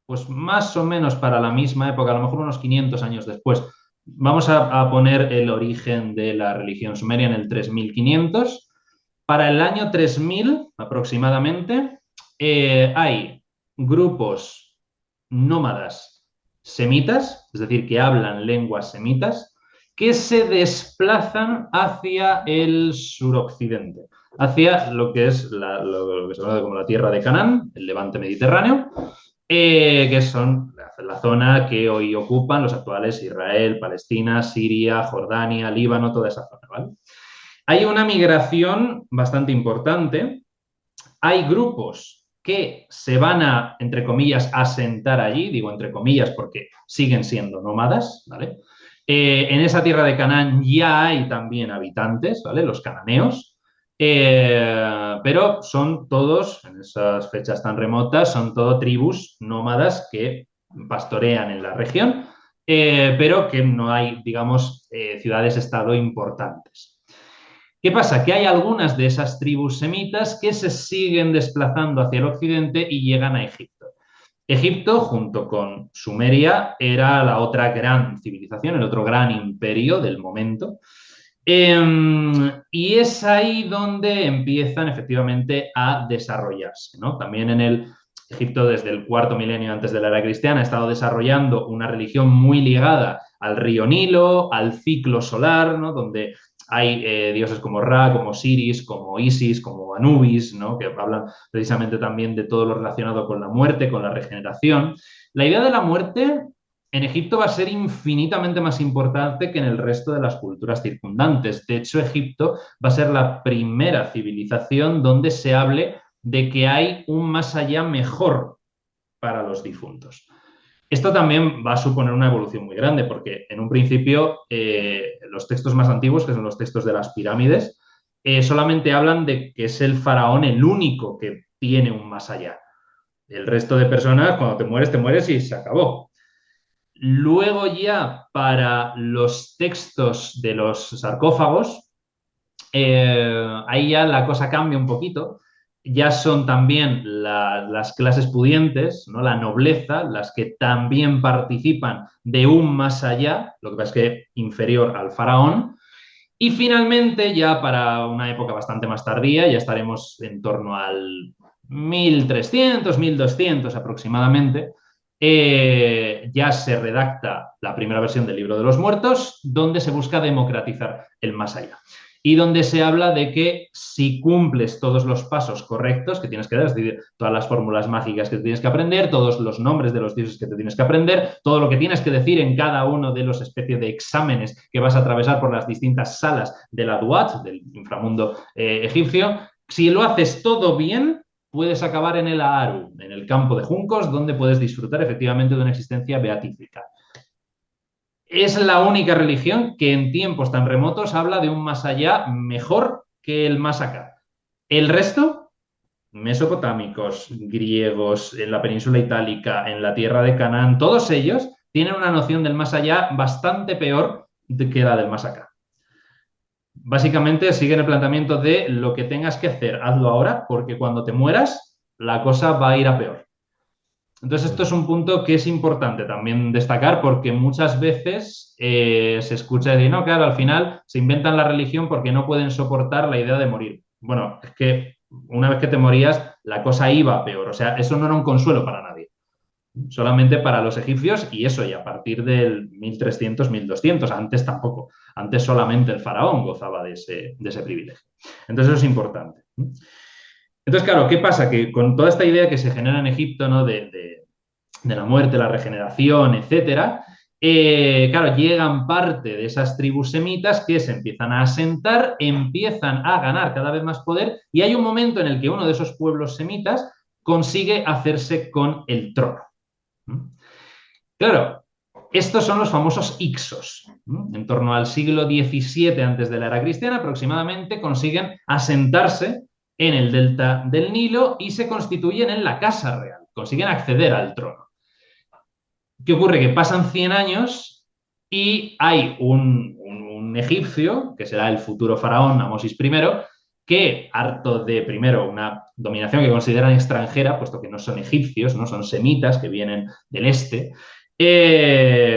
pues más o menos para la misma época, a lo mejor unos 500 años después. Vamos a poner el origen de la religión sumeria en el 3500. Para el año 3000 aproximadamente, hay grupos nómadas semitas, es decir, que hablan lenguas semitas, que se desplazan hacia el suroccidente, hacia lo que es lo que se conoce como la tierra de Canaán, el levante mediterráneo, que son la zona que hoy ocupan los actuales Israel, Palestina, Siria, Jordania, Líbano, toda esa zona, ¿vale? Hay una migración bastante importante. Hay grupos que se van a, entre comillas, asentar allí, digo entre comillas porque siguen siendo nómadas, ¿vale? En esa tierra de Canaán ya hay también habitantes, ¿vale? Los cananeos, pero son todos, en esas fechas tan remotas, son todo tribus nómadas que pastorean en la región, pero que no hay, digamos, ciudades-estado importantes. ¿Qué pasa? Que hay algunas de esas tribus semitas que se siguen desplazando hacia el occidente y llegan a Egipto. Egipto, junto con Sumeria, era la otra gran civilización, el otro gran imperio del momento. Y es ahí donde empiezan efectivamente a desarrollarse, ¿no? También en el Egipto, desde el cuarto milenio antes de la era cristiana, ha estado desarrollando una religión muy ligada al río Nilo, al ciclo solar, ¿no? Donde hay dioses como Ra, como Osiris, como Isis, como Anubis, ¿no? Que hablan precisamente también de todo lo relacionado con la muerte, con la regeneración. La idea de la muerte en Egipto va a ser infinitamente más importante que en el resto de las culturas circundantes. De hecho, Egipto va a ser la primera civilización donde se hable de que hay un más allá mejor para los difuntos. Esto también va a suponer una evolución muy grande, porque en un principio los textos más antiguos, que son los textos de las pirámides, solamente hablan de que es el faraón el único que tiene un más allá. El resto de personas, cuando te mueres y se acabó. Luego ya para los textos de los sarcófagos, ahí ya la cosa cambia un poquito. Ya son también las clases pudientes, ¿no? La nobleza, las que también participan de un más allá, lo que pasa es que inferior al faraón. Y finalmente, ya para una época bastante más tardía, ya estaremos en torno al 1300, 1200 aproximadamente, ya se redacta la primera versión del Libro de los Muertos, donde se busca democratizar el más allá. Y donde se habla de que si cumples todos los pasos correctos que tienes que dar, es decir, todas las fórmulas mágicas que te tienes que aprender, todos los nombres de los dioses que te tienes que aprender, todo lo que tienes que decir en cada uno de los especies de exámenes que vas a atravesar por las distintas salas de la Duat, del inframundo egipcio, si lo haces todo bien, puedes acabar en el Aaru, en el campo de juncos, donde puedes disfrutar efectivamente de una existencia beatífica. Es la única religión que en tiempos tan remotos habla de un más allá mejor que el más acá. El resto, mesopotámicos, griegos, en la península itálica, en la tierra de Canaán, todos ellos tienen una noción del más allá bastante peor que la del más acá. Básicamente siguen el planteamiento de lo que tengas que hacer, hazlo ahora, porque cuando te mueras, la cosa va a ir a peor. Entonces, esto Mm. es un punto que es importante también destacar porque muchas veces se escucha decir, no, claro, al final se inventan la religión porque no pueden soportar la idea de morir. Bueno, es que una vez que te morías, la cosa iba peor. O sea, eso no era un consuelo para nadie. Solamente para los egipcios y eso, y a partir del 1300, 1200. Antes tampoco. Antes solamente el faraón gozaba de ese privilegio. Entonces, eso es importante. Entonces, claro, ¿qué pasa? Que con toda esta idea que se genera en Egipto, ¿no? De la muerte, la regeneración, etcétera, claro, llegan parte de esas tribus semitas que se empiezan a asentar, empiezan a ganar cada vez más poder y hay un momento en el que uno de esos pueblos semitas consigue hacerse con el trono. Claro, estos son los famosos Ixos. En torno al siglo XVII antes de la era cristiana aproximadamente consiguen asentarse en el delta del Nilo y se constituyen en la Casa Real, consiguen acceder al trono. ¿Qué ocurre? Que pasan 100 años y hay un egipcio, que será el futuro faraón Amosis I, que, harto de, primero, una dominación que consideran extranjera, puesto que no son egipcios, no son semitas que vienen del este,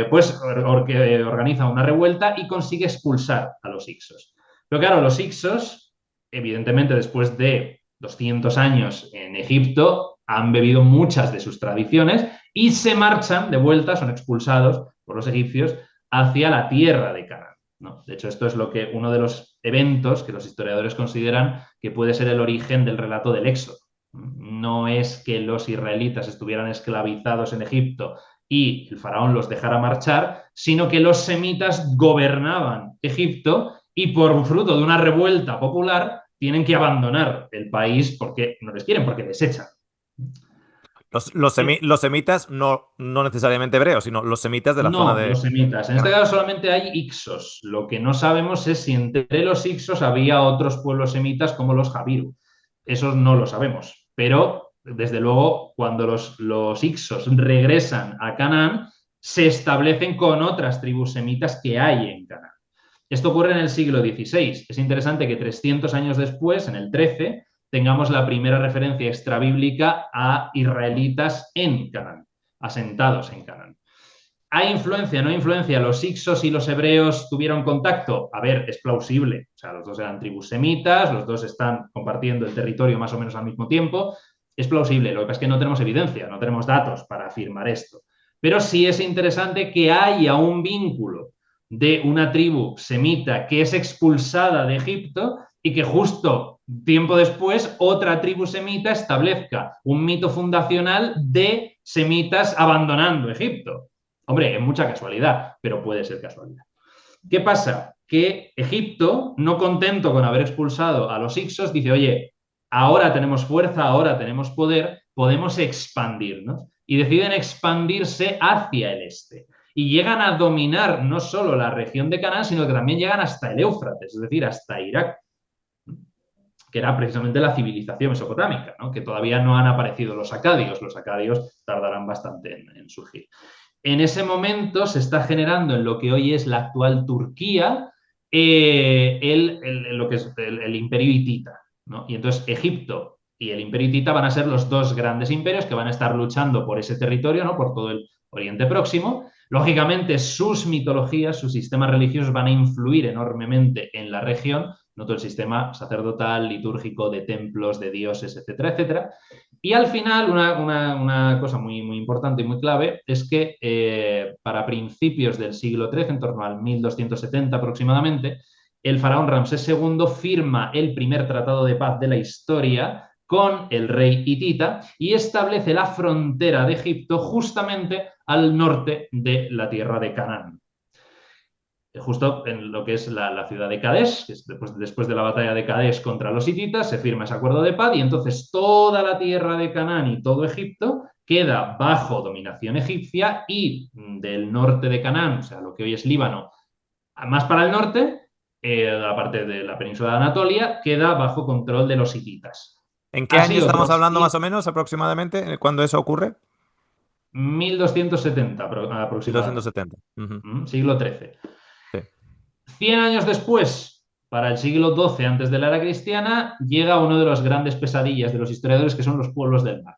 pues organiza una revuelta y consigue expulsar a los Ixos. Pero claro, los Ixos, evidentemente, después de 200 años en Egipto, han bebido muchas de sus tradiciones y se marchan de vuelta, son expulsados por los egipcios hacia la tierra de Canaán, ¿no? De hecho, esto es lo que uno de los eventos que los historiadores consideran que puede ser el origen del relato del Éxodo. No es que los israelitas estuvieran esclavizados en Egipto y el faraón los dejara marchar, sino que los semitas gobernaban Egipto y por fruto de una revuelta popular tienen que abandonar el país porque no les quieren, porque les echan. Los semitas, no necesariamente hebreos, sino los semitas de la zona No, de los semitas. En este Canaán. caso solamente hay Ixos. Lo que no sabemos es si entre los Ixos había otros pueblos semitas como los Jabiru. Eso no lo sabemos. Pero, desde luego, cuando los Ixos regresan a Canaán, se establecen con otras tribus semitas que hay en Canaán. Esto ocurre en el siglo XVI. Es interesante que 300 años después, en el 13, tengamos la primera referencia extrabíblica a israelitas en Canaán, asentados en Canaán. ¿Hay influencia? ¿No influencia? ¿Los Ixos y los hebreos tuvieron contacto? A ver, es plausible. O sea, los dos eran tribus semitas, los dos están compartiendo el territorio más o menos al mismo tiempo. Es plausible. Lo que pasa es que no tenemos evidencia, no tenemos datos para afirmar esto. Pero sí es interesante que haya un vínculo de una tribu semita que es expulsada de Egipto y que justo tiempo después otra tribu semita establezca un mito fundacional de semitas abandonando Egipto. Hombre, es mucha casualidad, pero puede ser casualidad. ¿Qué pasa? Que Egipto, no contento con haber expulsado a los Ixos, dice, oye, ahora tenemos fuerza, ahora tenemos poder, podemos expandirnos. Y deciden expandirse hacia el este. Y llegan a dominar no solo la región de Canaán, sino que también llegan hasta el Éufrates, es decir, hasta Irak, que era precisamente la civilización mesopotámica, ¿no? Que todavía no han aparecido los acadios tardarán bastante en surgir. En ese momento se está generando en lo que hoy es la actual Turquía lo que es el imperio hitita, ¿no? Y entonces Egipto y el imperio hitita van a ser los dos grandes imperios que van a estar luchando por ese territorio, ¿no? Por todo el Oriente Próximo. Lógicamente, sus mitologías, sus sistemas religiosos van a influir enormemente en la región, no todo el sistema sacerdotal, litúrgico, de templos, de dioses, etcétera, etcétera. Y al final, una cosa muy, muy importante y muy clave es que para principios del siglo XIII, en torno al 1270 aproximadamente, el faraón Ramsés II firma el primer tratado de paz de la historia con el rey hitita y establece la frontera de Egipto justamente al norte de la tierra de Canaán, justo en lo que es la ciudad de Kadesh, que es después de la batalla de Kadesh contra los hititas, se firma ese acuerdo de paz y entonces toda la tierra de Canaán y todo Egipto queda bajo dominación egipcia y del norte de Canaán, o sea, lo que hoy es Líbano, más para el norte, la parte de la península de Anatolia, queda bajo control de los hititas. ¿En qué año Así estamos otros hablando más o menos aproximadamente? ¿Cuándo eso ocurre? 1270 aproximadamente, 1270. Ujú. siglo XIII. Sí. 100 años después, para el siglo XII antes de la era cristiana, llega uno de las grandes pesadillas de los historiadores, que son los pueblos del mar.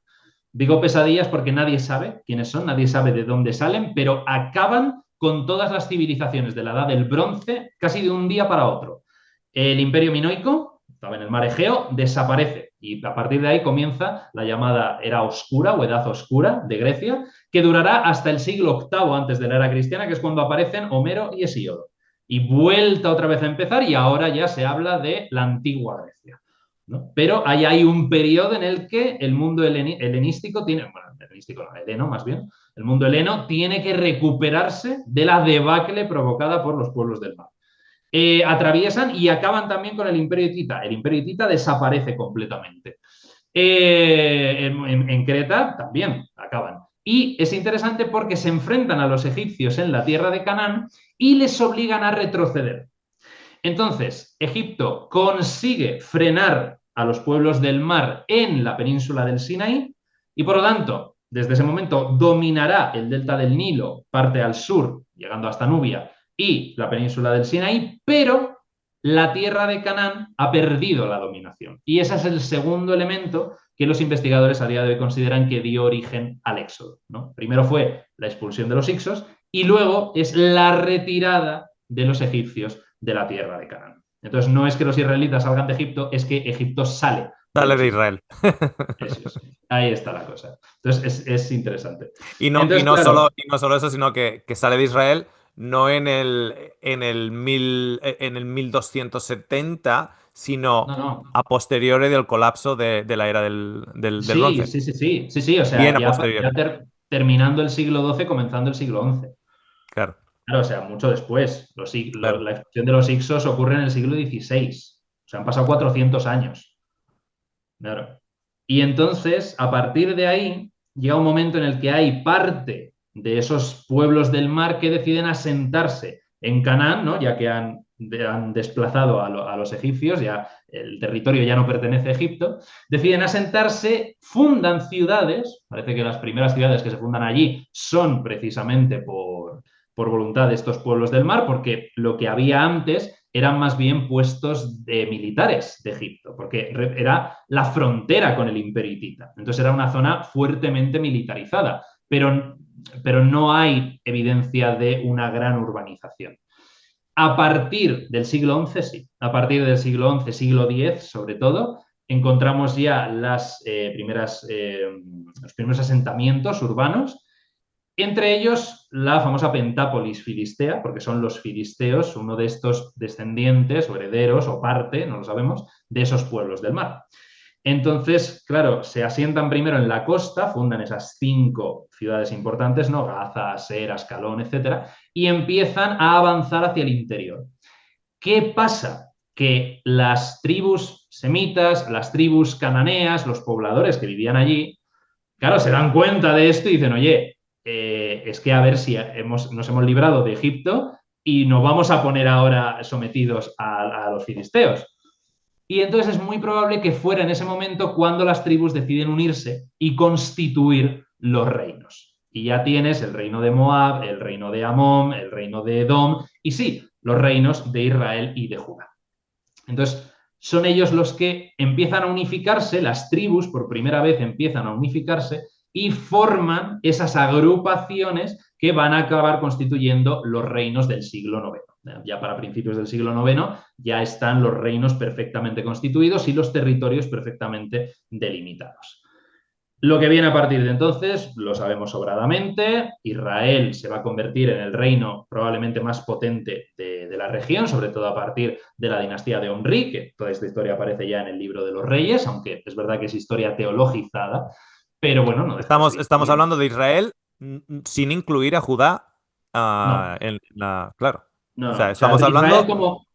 Digo pesadillas porque nadie sabe quiénes son, nadie sabe de dónde salen, pero acaban con todas las civilizaciones de la Edad del Bronce casi de un día para otro. El Imperio Minoico, estaba en el mar Egeo, desaparece y a partir de ahí comienza la llamada Era Oscura o Edad Oscura de Grecia, que durará hasta el siglo VIII antes de la era cristiana, que es cuando aparecen Homero y Hesíodo. Y vuelta otra vez a empezar y ahora ya se habla de la antigua Grecia. ¿No? Pero hay un periodo en el que el mundo helenístico tiene, bueno, helenístico no, heleno más bien, el mundo heleno tiene que recuperarse de la debacle provocada por los pueblos del mar. Atraviesan y acaban también con el Imperio Hitita. El Imperio Hitita desaparece completamente. En Creta también acaban. Y es interesante porque se enfrentan a los egipcios en la tierra de Canaán y les obligan a retroceder. Entonces, Egipto consigue frenar a los pueblos del mar en la península del Sinaí y, por lo tanto, desde ese momento dominará el delta del Nilo, parte al sur, llegando hasta Nubia, y la península del Sinaí, pero la tierra de Canaán ha perdido la dominación. Y ese es el segundo elemento que los investigadores a día de hoy consideran que dio origen al éxodo, ¿no? Primero fue la expulsión de los Hicsos y luego es la retirada de los egipcios de la tierra de Canaán. Entonces, no es que los israelitas salgan de Egipto, es que Egipto sale de Sale los de israelitas. Israel. Eso es. Ahí está la cosa. Entonces, es interesante. Y no, Entonces, claro, y no solo eso, sino que sale de Israel no en el 1270, sino no, no. a posteriori del colapso de la era del Sí, bronce. sí, sí, sí, sí, sí, o Bien sea, a posteriori, terminando el siglo XII, comenzando el siglo XI. claro, Claro, o sea, mucho después. claro. La explosión de los Ixos ocurre en el siglo XVI. O sea, han pasado 400 años. Claro. Y entonces, a partir de ahí, llega un momento en el que hay parte de esos pueblos del mar que deciden asentarse en Canaán, ¿no? Ya que han desplazado a los egipcios, ya el territorio ya no pertenece a Egipto, deciden asentarse, fundan ciudades, parece que las primeras ciudades que se fundan allí son precisamente por voluntad de estos pueblos del mar, porque lo que había antes eran más bien puestos de militares de Egipto, porque era la frontera con el Imperio Hitita. Entonces era una zona fuertemente militarizada, pero no hay evidencia de una gran urbanización. A partir del siglo XI, sí, a partir del siglo XI, siglo X sobre todo, encontramos ya los primeros asentamientos urbanos, entre ellos, la famosa Pentápolis filistea, porque son los filisteos, uno de estos descendientes o herederos o parte, no lo sabemos, de esos pueblos del mar. Entonces, claro, se asientan primero en la costa, fundan esas 5 ciudades importantes, ¿no? Gaza, Aser, Ascalón, etcétera, y empiezan a avanzar hacia el interior. ¿Qué pasa? Que las tribus semitas, las tribus cananeas, los pobladores que vivían allí, claro, se dan cuenta de esto y dicen, oye, es que a ver si nos hemos librado de Egipto y nos vamos a poner ahora sometidos a los filisteos. Y entonces es muy probable que fuera en ese momento cuando las tribus deciden unirse y constituir los reinos. Y ya tienes el reino de Moab, el reino de Amón, el reino de Edom y sí, los reinos de Israel y de Judá. Entonces, son ellos los que empiezan a unificarse, las tribus por primera vez empiezan a unificarse y forman esas agrupaciones que van a acabar constituyendo los reinos del siglo IX. Ya para principios del siglo IX ya están los reinos perfectamente constituidos y los territorios perfectamente delimitados. Lo que viene a partir de entonces lo sabemos sobradamente. Israel se va a convertir en el reino probablemente más potente de la región, sobre todo a partir de la dinastía de Omri, que toda esta historia aparece ya en el libro de los Reyes, aunque es verdad que es historia teologizada, pero bueno, no deja de ser Estamos historia. hablando de Israel sin incluir a Judá No, en la... Claro. no, O no. sea, O sea, estamos Israel hablando como,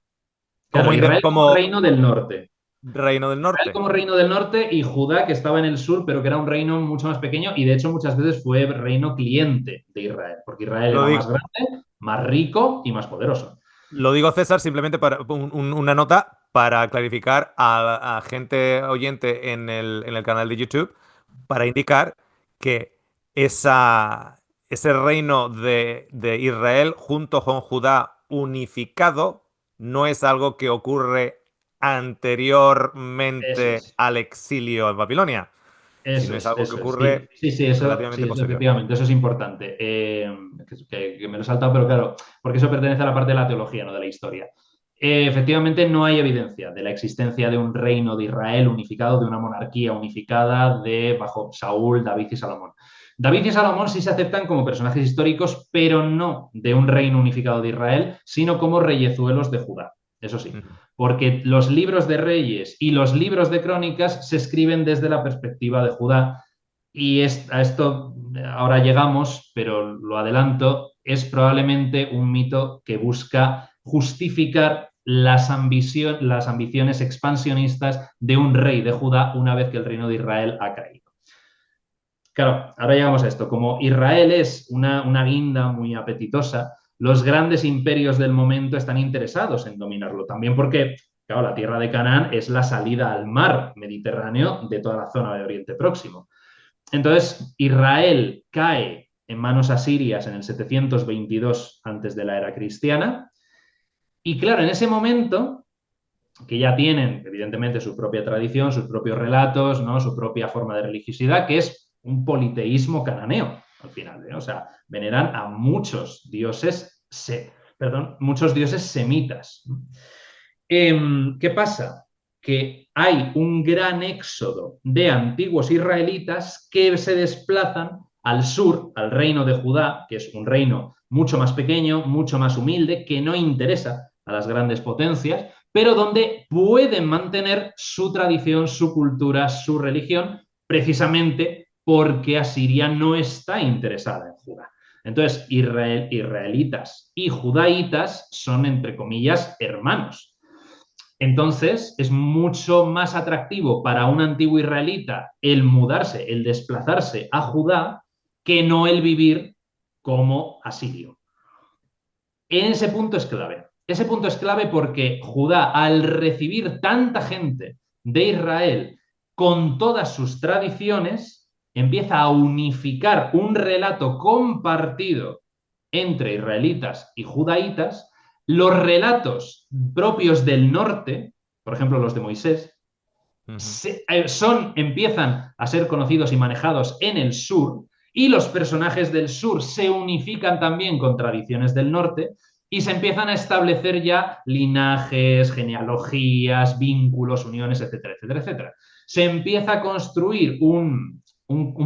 claro, Israel como como reino del norte. Reino del Israel Norte. como reino del norte y Judá, que estaba en el sur, pero que era un reino mucho más pequeño y de hecho muchas veces fue reino cliente de Israel, porque Israel Lo era digo, más grande, más rico y más poderoso. lo digo, César, simplemente para una nota para clarificar a gente oyente en el canal de YouTube, para indicar que ese reino de Israel junto con Judá unificado no es algo que ocurre Eso anteriormente es. al exilio en Babilonia. Si no es algo que eso es. Sí, ocurre sí, relativamente sí, eso posterior. efectivamente, eso es importante. Que me lo he saltado, pero claro, porque eso pertenece a la parte de la teología, no de la historia. Efectivamente, no hay evidencia de la existencia de un reino de Israel unificado, de una monarquía unificada bajo Saúl, David y Salomón. David y Salomón sí se aceptan como personajes históricos, pero no de un reino unificado de Israel, sino como reyezuelos de Judá. Eso sí, Ujú. porque los libros de Reyes y los libros de Crónicas se escriben desde la perspectiva de Judá. Y a esto ahora llegamos, pero lo adelanto, es probablemente un mito que busca justificar las ambiciones expansionistas de un rey de Judá una vez que el reino de Israel ha caído. Claro, ahora llegamos a esto. Como Israel es una guinda muy apetitosa, los grandes imperios del momento están interesados en dominarlo. También porque, claro, la tierra de Canaán es la salida al mar Mediterráneo de toda la zona de Oriente Próximo. Entonces, Israel cae en manos asirias en el 722 antes de la era cristiana. Y claro, en ese momento, que ya tienen, evidentemente, su propia tradición, sus propios relatos, ¿no? Su propia forma de religiosidad, que es un politeísmo cananeo, al final. O sea, veneran a muchos dioses semitas. ¿Qué pasa? Que hay un gran éxodo de antiguos israelitas que se desplazan al sur, al reino de Judá, que es un reino mucho más pequeño, mucho más humilde, que no interesa a las grandes potencias, pero donde pueden mantener su tradición, su cultura, su religión, precisamente porque Asiria no está interesada en Judá. Entonces, israelitas y judaítas son, entre comillas, hermanos. Entonces, es mucho más atractivo para un antiguo israelita el mudarse, el desplazarse a Judá, que no el vivir como asirio. En ese punto es clave. Ese punto es clave porque Judá, al recibir tanta gente de Israel con todas sus tradiciones, empieza a unificar un relato compartido entre israelitas y judaítas. Los relatos propios del norte, por ejemplo los de Moisés, Ujú. empiezan a ser conocidos y manejados en el sur, y los personajes del sur se unifican también con tradiciones del norte y se empiezan a establecer ya linajes, genealogías, vínculos, uniones, etcétera, etcétera, etcétera. Se empieza a construir un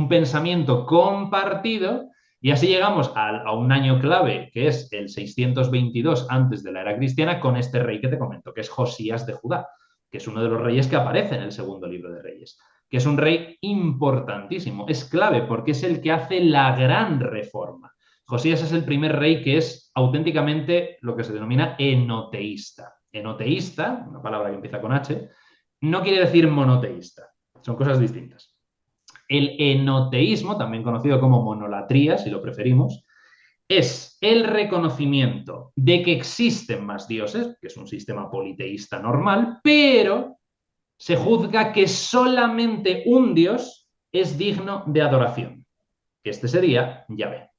pensamiento compartido y así llegamos a un año clave, que es el 622 antes de la era cristiana, con este rey que te comento, que es Josías de Judá, que es uno de los reyes que aparece en el segundo libro de Reyes, que es un rey importantísimo, es clave porque es el que hace la gran reforma. Josías es el primer rey que es auténticamente lo que se denomina enoteísta. Enoteísta, una palabra que empieza con H, no quiere decir monoteísta, son cosas distintas. El enoteísmo, también conocido como monolatría, si lo preferimos, es el reconocimiento de que existen más dioses, que es un sistema politeísta normal, pero se juzga que solamente un dios es digno de adoración, que este sería Yahvé.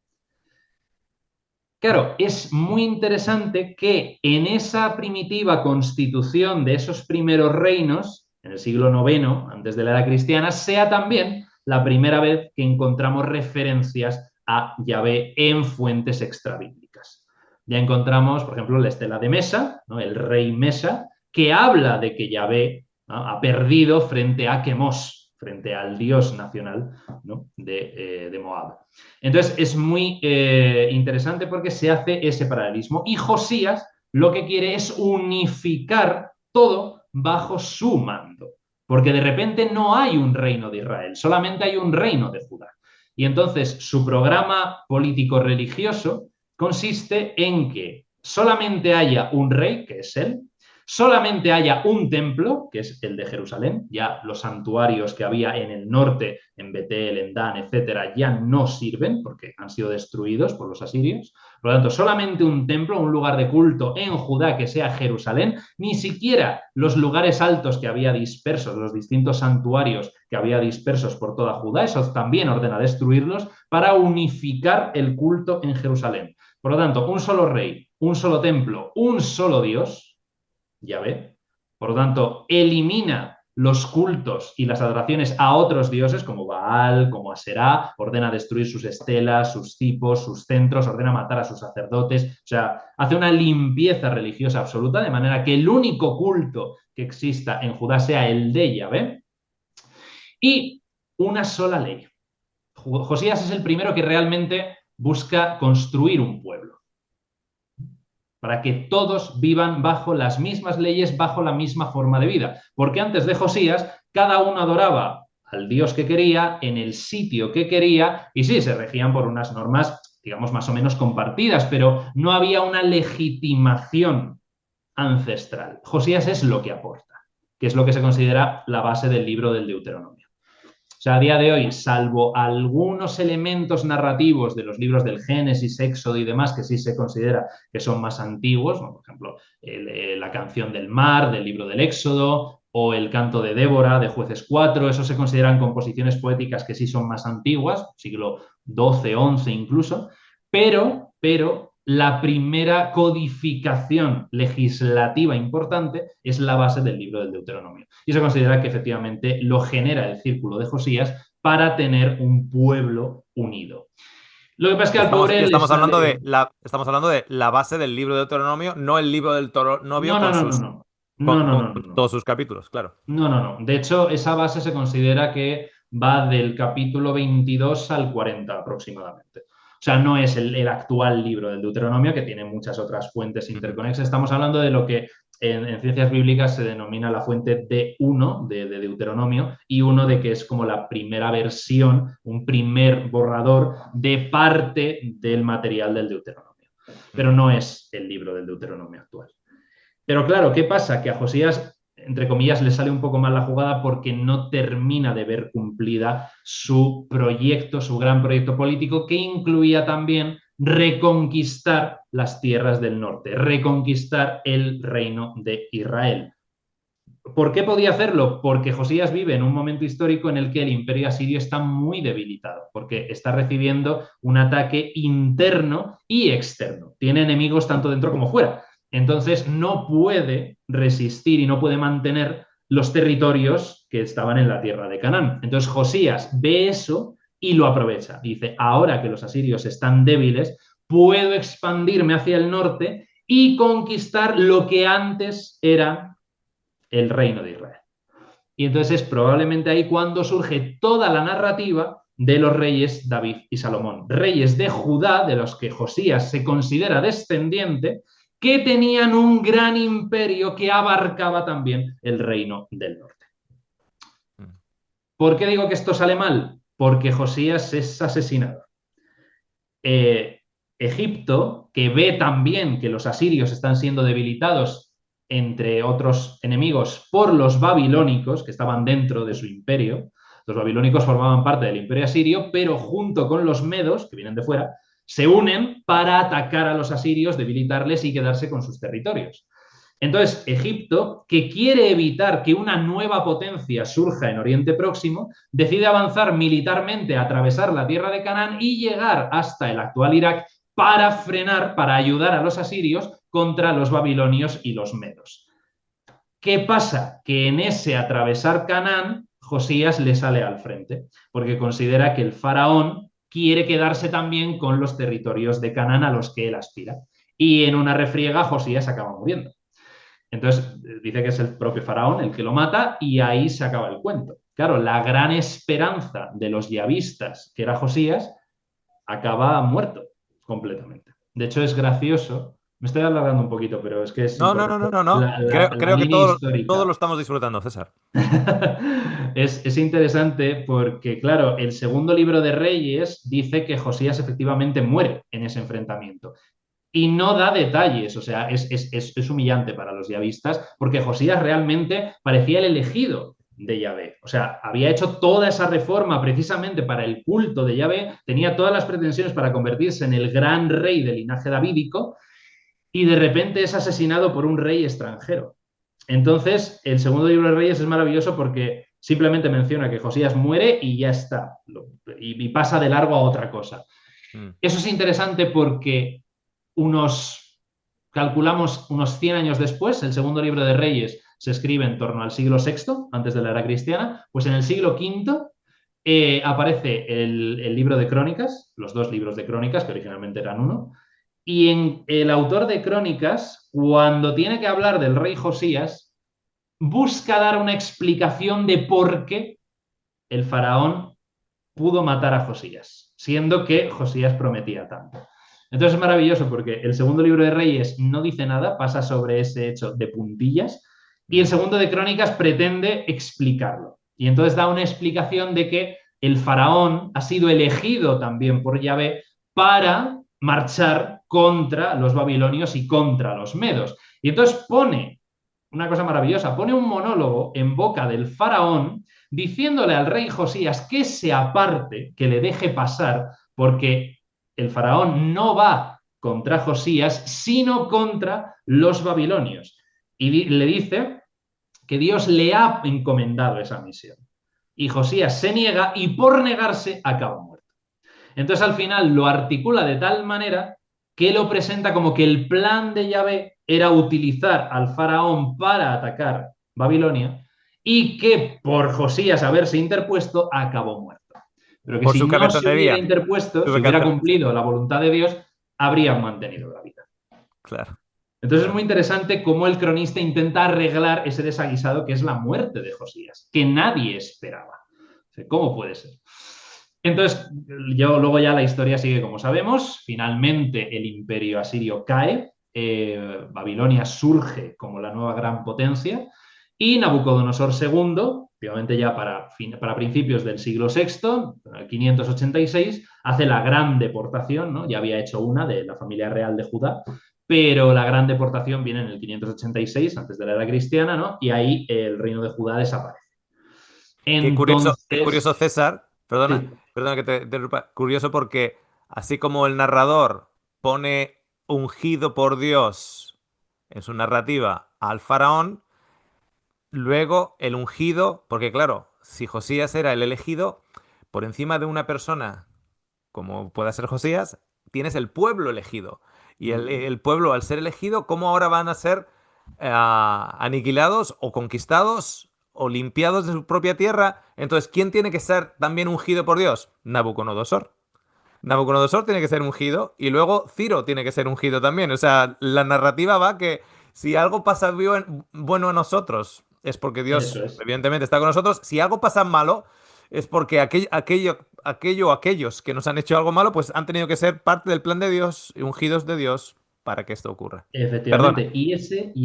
Claro, es muy interesante que en esa primitiva constitución de esos primeros reinos, en el siglo IX, antes de la era cristiana, sea también la primera vez que encontramos referencias a Yahvé en fuentes extrabíblicas. Ya encontramos, por ejemplo, la estela de Mesa, ¿no? El rey Mesa, que habla de que Yahvé, ¿no?, ha perdido frente a Quemos, frente al dios nacional, ¿no?, de Moab. Entonces es muy interesante porque se hace ese paralelismo. Y Josías lo que quiere es unificar todo bajo su mando. Porque de repente no hay un reino de Israel, solamente hay un reino de Judá. Y entonces su programa político-religioso consiste en que solamente haya un rey, que es él, solamente haya un templo, que es el de Jerusalén. Ya los santuarios que había en el norte, en Betel, en Dan, etcétera, ya no sirven porque han sido destruidos por los asirios. Por lo tanto, solamente un templo, un lugar de culto en Judá que sea Jerusalén. Ni siquiera los lugares altos que había dispersos, los distintos santuarios que había dispersos por toda Judá, esos también ordena destruirlos para unificar el culto en Jerusalén. Por lo tanto, un solo rey, un solo templo, un solo Dios, Yahvé. Por lo tanto, elimina los cultos y las adoraciones a otros dioses como Baal, como Aserá, ordena destruir sus estelas, sus cipos, sus centros, ordena matar a sus sacerdotes, o sea, hace una limpieza religiosa absoluta de manera que el único culto que exista en Judá sea el de Yahvé y una sola ley. Josías es el primero que realmente busca construir un pueblo para que todos vivan bajo las mismas leyes, bajo la misma forma de vida. Porque antes de Josías, cada uno adoraba al Dios que quería, en el sitio que quería, y sí, se regían por unas normas, digamos, más o menos compartidas, pero no había una legitimación ancestral. Josías es lo que aporta, que es lo que se considera la base del libro del Deuteronomio. O sea, a día de hoy, salvo algunos elementos narrativos de los libros del Génesis, Éxodo y demás, que sí se considera que son más antiguos, ¿no? Por ejemplo, la canción del mar, del libro del Éxodo, o el canto de Débora, de Jueces 4, eso se consideran composiciones poéticas que sí son más antiguas, siglo XII, XI incluso, pero la primera codificación legislativa importante es la base del libro del Deuteronomio. Y se considera que efectivamente lo genera el círculo de Josías para tener un pueblo unido. Lo que pasa es que al pobre le sale... Estamos hablando de la base del libro de Deuteronomio, no el libro del Deuteronomio No, no, no, no, no. No, no, con no, no, no. todos sus capítulos, claro. No, no, no. De hecho, esa base se considera que va del capítulo 22 al 40 aproximadamente. O sea, no es el actual libro del Deuteronomio, que tiene muchas otras fuentes Ujú. interconexas. Estamos hablando de lo que en ciencias bíblicas se denomina la fuente D1 de Deuteronomio y uno de que es como la primera versión, un primer borrador de parte del material del Deuteronomio. Pero Ujú. no es el libro del Deuteronomio actual. Pero claro, ¿qué pasa? Que a Josías, entre comillas, le sale un poco mal la jugada porque no termina de ver cumplida su proyecto, su gran proyecto político, que incluía también reconquistar las tierras del norte, reconquistar el reino de Israel. ¿Por qué podía hacerlo? Porque Josías vive en un momento histórico en el que el imperio asirio está muy debilitado, porque está recibiendo un ataque interno y externo. Tiene enemigos tanto dentro como fuera. Entonces no puede resistir y no puede mantener los territorios que estaban en la tierra de Canaán. Entonces Josías ve eso y lo aprovecha. Dice, ahora que los asirios están débiles, puedo expandirme hacia el norte y conquistar lo que antes era el reino de Israel. Y entonces es probablemente ahí cuando surge toda la narrativa de los reyes David y Salomón, reyes de Judá, de los que Josías se considera descendiente, que tenían un gran imperio que abarcaba también el reino del norte. Mm. ¿Por qué digo que esto sale mal? Porque Josías es asesinado. Eh, Egipto, que ve también que los asirios están siendo debilitados, entre otros enemigos, por los babilónicos, que estaban dentro de su imperio. Los babilónicos formaban parte del imperio asirio, pero junto con los medos, que vienen de fuera, se unen para atacar a los asirios, debilitarles y quedarse con sus territorios. Entonces, Egipto, que quiere evitar que una nueva potencia surja en Oriente Próximo, decide avanzar militarmente, atravesar la tierra de Canaán y llegar hasta el actual Irak para frenar, para ayudar a los asirios contra los babilonios y los medos. ¿Qué pasa? Que en ese atravesar Canaán, Josías le sale al frente, porque considera que el faraón quiere quedarse también con los territorios de Canaán a los que él aspira. Y en una refriega, Josías acaba muriendo. Entonces dice que es el propio faraón el que lo mata y ahí se acaba el cuento. Claro, la gran esperanza de los yavistas, que era Josías, acaba muerto completamente. De hecho, es gracioso. Me estoy alargando un poquito, pero es que es No, no, no, importante. no, no, no. La Creo que línea todo lo histórica. estamos disfrutando, César. Es interesante porque, claro, el segundo libro de Reyes dice que Josías efectivamente muere en ese enfrentamiento y no da detalles, o sea, es humillante para los yavistas porque Josías realmente parecía el elegido de Yahvé, o sea, había hecho toda esa reforma precisamente para el culto de Yahvé, tenía todas las pretensiones para convertirse en el gran rey del linaje davídico y de repente es asesinado por un rey extranjero. Entonces, el segundo libro de Reyes es maravilloso porque simplemente menciona que Josías muere y ya está, y pasa de largo a otra cosa. Mm. Eso es interesante porque calculamos unos 100 años después, el segundo libro de Reyes se escribe en torno al siglo VI, antes de la era cristiana, pues en el siglo V aparece el libro de Crónicas, los dos libros de Crónicas, que originalmente eran uno, y el autor de Crónicas, cuando tiene que hablar del rey Josías, busca dar una explicación de por qué el faraón pudo matar a Josías, siendo que Josías prometía tanto. Entonces es maravilloso porque el segundo libro de Reyes no dice nada, pasa sobre ese hecho de puntillas, y el segundo de Crónicas pretende explicarlo. Y entonces da una explicación de que el faraón ha sido elegido también por Yahvé para marchar contra los babilonios y contra los medos. Y entonces pone una cosa maravillosa, pone un monólogo en boca del faraón diciéndole al rey Josías que se aparte, que le deje pasar, porque el faraón no va contra Josías, sino contra los babilonios. Y le dice que Dios le ha encomendado esa misión. Y Josías se niega y por negarse acaba muerto. Entonces al final lo articula de tal manera que lo presenta como que el plan de Yahvé era utilizar al faraón para atacar Babilonia y que por Josías haberse interpuesto acabó muerto. Pero que Por si su no se hubiera cabezonería. interpuesto, Su si hubiera cabezonería. cumplido la voluntad de Dios, habrían mantenido la vida. Claro, Entonces es muy claro. interesante cómo el cronista intenta arreglar ese desaguisado que es la muerte de Josías, que nadie esperaba. ¿Cómo puede ser? Entonces, luego ya la historia sigue como sabemos. Finalmente el imperio asirio cae, Babilonia surge como la nueva gran potencia y Nabucodonosor II, obviamente ya para principios del siglo VI, 586, hace la gran deportación, ¿no? Ya había hecho una de la familia real de Judá, pero la gran deportación viene en el 586, antes de la era cristiana, ¿no? Y ahí el reino de Judá desaparece. Qué curioso, Entonces, César, perdona, sí, perdona que te interrumpa. Curioso porque así como el narrador pone ungido por Dios en su narrativa al faraón, luego el ungido, porque claro, si Josías era el elegido, por encima de una persona como pueda ser Josías, tienes el pueblo elegido. Y el pueblo, al ser elegido, ¿cómo ahora van a ser aniquilados o conquistados o limpiados de su propia tierra? Entonces, ¿quién tiene que ser también ungido por Dios? Nabucodonosor. Nabucodonosor tiene que ser ungido y luego Ciro tiene que ser ungido también. O sea, la narrativa va que si algo pasa bueno a nosotros es porque eso Dios es. evidentemente está con nosotros. Si algo pasa malo es porque aquellos que nos han hecho algo malo pues han tenido que ser parte del plan de Dios y ungidos de Dios para que esto ocurra. Perdona. Efectivamente, y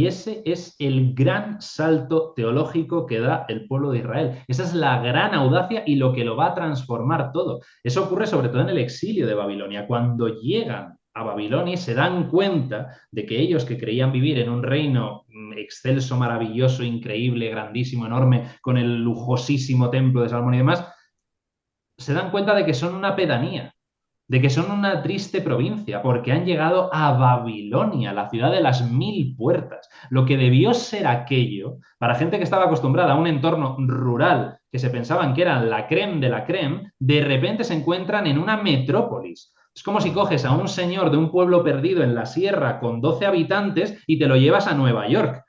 ese es el gran salto teológico que da el pueblo de Israel. Esa es la gran audacia y lo que lo va a transformar todo. Eso ocurre sobre todo en el exilio de Babilonia. Cuando llegan a Babilonia y se dan cuenta de que ellos que creían vivir en un reino excelso, maravilloso, increíble, grandísimo, enorme, con el lujosísimo templo de Salomón y demás, se dan cuenta de que son una pedanía, de que son una triste provincia, porque han llegado a Babilonia, la ciudad de las mil puertas. Lo que debió ser aquello, para gente que estaba acostumbrada a un entorno rural, que se pensaban que eran la creme de la creme, de repente se encuentran en una metrópolis. Es como si coges a un señor de un pueblo perdido en la sierra con 12 habitantes y te lo llevas a Nueva York.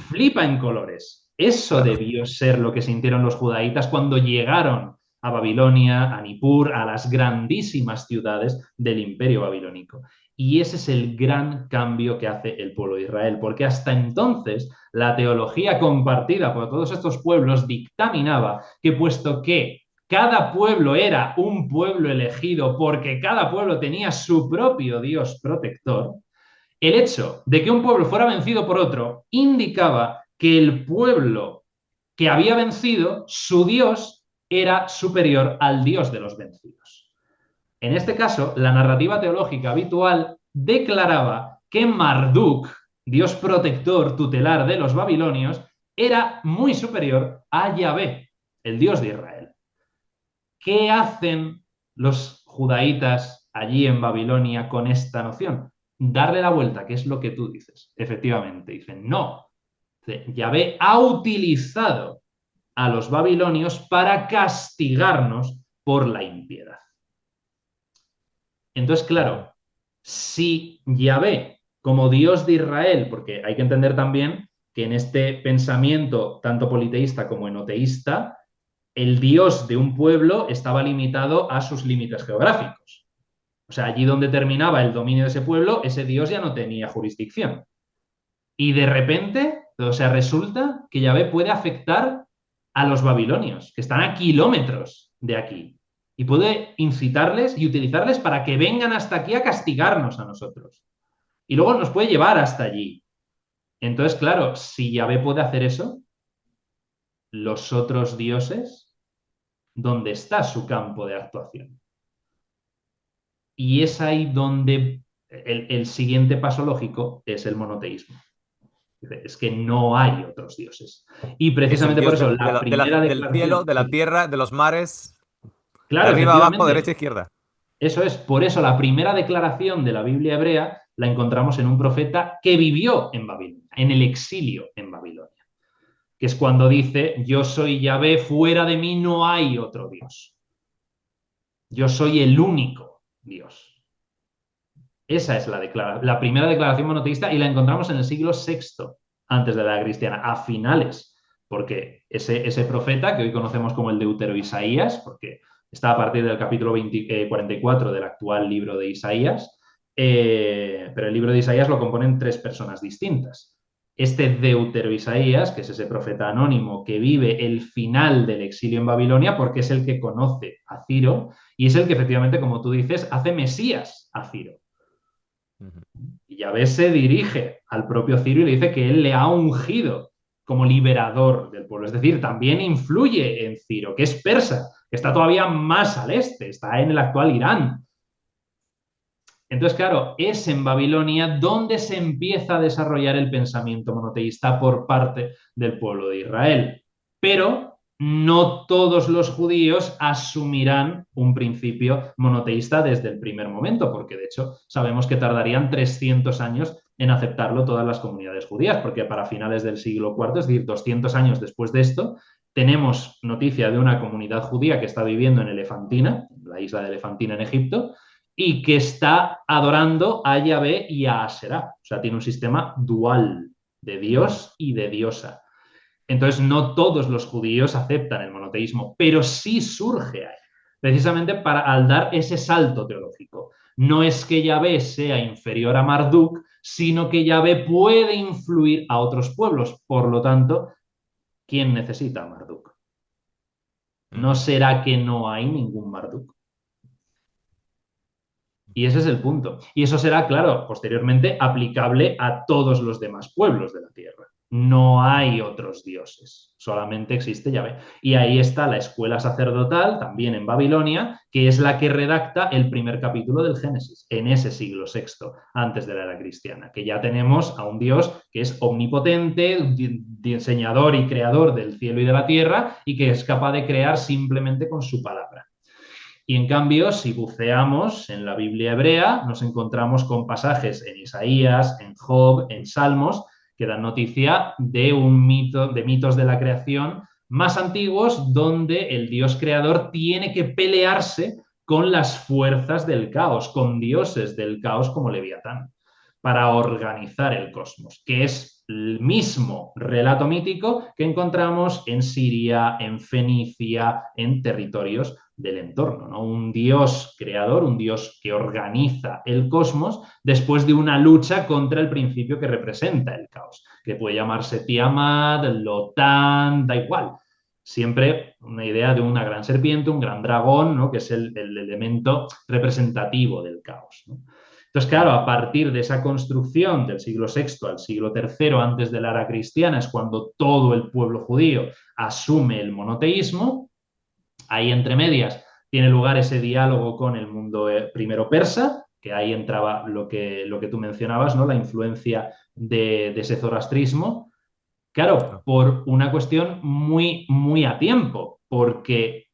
Flipa en colores. Eso Claro. debió ser lo que sintieron los judaítas cuando llegaron a Babilonia, a Nippur, a las grandísimas ciudades del imperio babilónico. Y ese es el gran cambio que hace el pueblo de Israel, porque hasta entonces la teología compartida por todos estos pueblos dictaminaba que puesto que cada pueblo era un pueblo elegido porque cada pueblo tenía su propio Dios protector, el hecho de que un pueblo fuera vencido por otro indicaba que el pueblo que había vencido, su Dios, era superior al Dios de los vencidos. En este caso, la narrativa teológica habitual declaraba que Marduk, Dios protector tutelar de los babilonios, era muy superior a Yahvé, el Dios de Israel. ¿Qué hacen los judaítas allí en Babilonia con esta noción? Darle la vuelta, que es lo que tú dices. Efectivamente, dicen, no, Yahvé ha utilizado a los babilonios para castigarnos por la impiedad. Entonces, Claro. claro, si Yahvé, como Dios de Israel, porque hay que entender también que en este pensamiento, tanto politeísta como enoteísta, el dios de un pueblo estaba limitado a sus límites geográficos. O sea, allí donde terminaba el dominio de ese pueblo, ese dios ya no tenía jurisdicción. Y de repente, o sea, resulta que Yahvé puede afectar a los babilonios, que están a kilómetros de aquí, y puede incitarles y utilizarles para que vengan hasta aquí a castigarnos a nosotros. Y luego nos puede llevar hasta allí. Entonces, claro, si Yahvé puede hacer eso, los otros dioses, ¿dónde está su campo de actuación? Y es ahí donde el siguiente paso lógico es el monoteísmo. Es que no hay otros dioses. Y Es el precisamente por dios eso, la primera del cielo, declaración, de la sí, tierra, de los mares, de claro, arriba abajo, derecha, efectivamente, izquierda. eso es. Por eso la primera declaración de la Biblia hebrea la encontramos en un profeta que vivió en Babilonia, en el exilio en Babilonia, que es cuando dice, yo soy Yahvé, fuera de mí no hay otro Dios. Yo soy el único Dios. Esa es la primera declaración monoteísta y la encontramos en el siglo VI antes de la era cristiana, a finales, porque ese profeta que hoy conocemos como el Deutero Isaías, porque está a partir del capítulo 44 del actual libro de Isaías, pero el libro de Isaías lo componen tres personas distintas. Este Deutero Isaías, que es ese profeta anónimo que vive el final del exilio en Babilonia, porque es el que conoce a Ciro y es el que efectivamente, como tú dices, hace Mesías a Ciro. Ujú. Y Yahvé se dirige al propio Ciro y le dice que él le ha ungido como liberador del pueblo. Es decir, también influye en Ciro, que es persa, que está todavía más al este, está en el actual Irán. Entonces, claro, es en Babilonia donde se empieza a desarrollar el pensamiento monoteísta por parte del pueblo de Israel. Pero no todos los judíos asumirán un principio monoteísta desde el primer momento, porque de hecho sabemos que tardarían 300 años en aceptarlo todas las comunidades judías, porque para finales del siglo IV, es decir, 200 años después de esto, tenemos noticia de una comunidad judía que está viviendo en Elefantina, la isla de Elefantina en Egipto, y que está adorando a Yahvé y a Aserá. O sea, tiene un sistema dual de Dios y de diosa. Entonces, no todos los judíos aceptan el monoteísmo, pero sí surge ahí, precisamente al dar ese salto teológico. No es que Yahvé sea inferior a Marduk, sino que Yahvé puede influir a otros pueblos. Por lo tanto, ¿quién necesita a Marduk? ¿No Ujú. será que no hay ningún Marduk? Y ese es el punto. Y eso será, claro, posteriormente aplicable a todos los demás pueblos de la tierra. No hay otros dioses, solamente existe Yahvé. Y ahí está la escuela sacerdotal, también en Babilonia, que es la que redacta el primer capítulo del Génesis, en ese siglo VI, antes de la era cristiana, que ya tenemos a un Dios que es omnipotente, diseñador y creador del cielo y de la tierra, y que es capaz de crear simplemente con su palabra. Y en cambio, si buceamos en la Biblia hebrea, nos encontramos con pasajes en Isaías, en Job, en Salmos, que dan noticia de un mito, de mitos de la creación más antiguos, donde el Dios creador tiene que pelearse con las fuerzas del caos, con dioses del caos como Leviatán, para organizar el cosmos, que es el mismo relato mítico que encontramos en Siria, en Fenicia, en territorios del entorno, ¿no? Un dios creador, un dios que organiza el cosmos después de una lucha contra el principio que representa el caos, que puede llamarse Tiamat, Lotán, da igual. Siempre una idea de una gran serpiente, un gran dragón, ¿no? Que es el elemento representativo del caos, ¿no? Entonces, claro, a partir de esa construcción del siglo VI al siglo III antes de la era cristiana es cuando todo el pueblo judío asume el monoteísmo. Ahí entre medias tiene lugar ese diálogo con el mundo primero persa, que ahí entraba lo que tú mencionabas, ¿no? La influencia de ese zoroastrismo. Claro, Claro. por una cuestión muy, muy a tiempo, porque